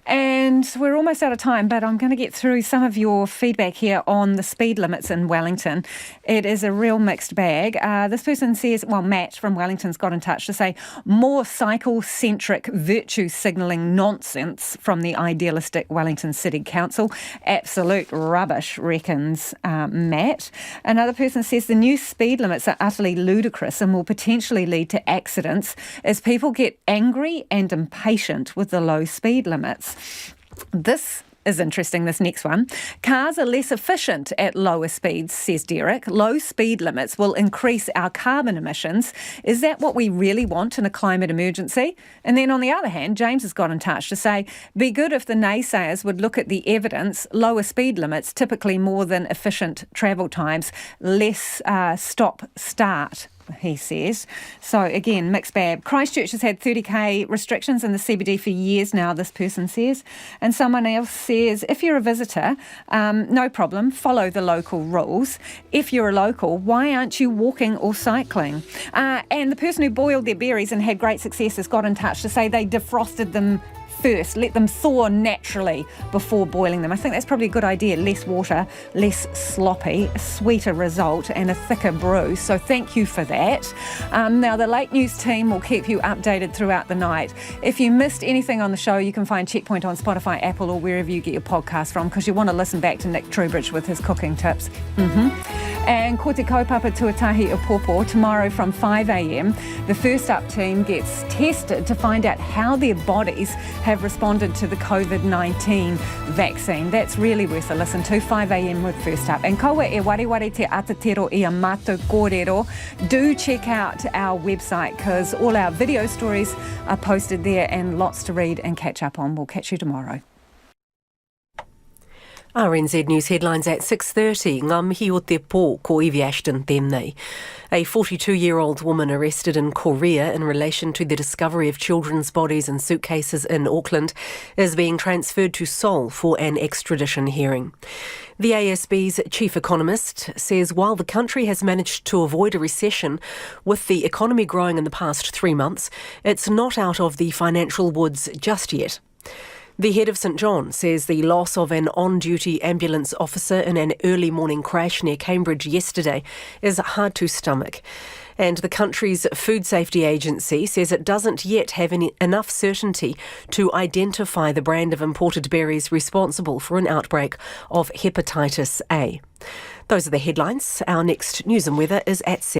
And we're almost out of time, but I'm going to get through some of your feedback here on the speed limits in Wellington. It is a real mixed bag. This person says, well, Matt from Wellington's got in touch to say, more cycle-centric virtue signalling nonsense from the idealistic Wellington City Council. Absolute rubbish, reckons Matt. Another person says the new speed limits are utterly ludicrous and will potentially lead to accidents as people get angry and impatient with the low speed limits. This is interesting, this next one. Cars are less efficient at lower speeds, says Derek. Low speed limits will increase our carbon emissions. Is that what we really want in a climate emergency? And then on the other hand, James has got in touch to say, be good if the naysayers would look at the evidence. Lower speed limits, typically more than efficient travel times, less stop-start, he says. So again, mixed bag. Christchurch has had 30k restrictions in the CBD for years now, this person says. And someone else says, if you're a visitor, no problem, follow the local rules. If you're a local, why aren't you walking or cycling? And the person who boiled their berries and had great success has got in touch to say they defrosted them first, let them thaw naturally before boiling them. I think that's probably a good idea. Less water, less sloppy, a sweeter result and a thicker brew. So thank you for that. Now the Late News team will keep you updated throughout the night. If you missed anything on the show, you can find Checkpoint on Spotify, Apple or wherever you get your podcast from, because you want to listen back to Nick Trubridge with his cooking tips. And Ko Te Kaupapa Tuatahi o Popo tomorrow from 5 a.m. The First Up team gets tested to find out how their bodies have responded to the COVID-19 vaccine. That's really worth a listen to, 5 a.m. with First Up. And kaua e wareware te atatero i a mātou kōrero. Do check out our website because all our video stories are posted there and lots to read and catch up on. We'll catch you tomorrow. RNZ News headlines at 6:30. Ngā mihi o te pō ko Evie Ashton tēnei. A 42-year-old woman arrested in Korea in relation to the discovery of children's bodies in suitcases in Auckland is being transferred to Seoul for an extradition hearing. The ASB's chief economist says while the country has managed to avoid a recession, with the economy growing in the past 3 months, it's not out of the financial woods just yet. The head of St John says the loss of an on-duty ambulance officer in an early morning crash near Cambridge yesterday is hard to stomach. And the country's food safety agency says it doesn't yet have enough certainty to identify the brand of imported berries responsible for an outbreak of hepatitis A. Those are the headlines. Our next news and weather is at 7.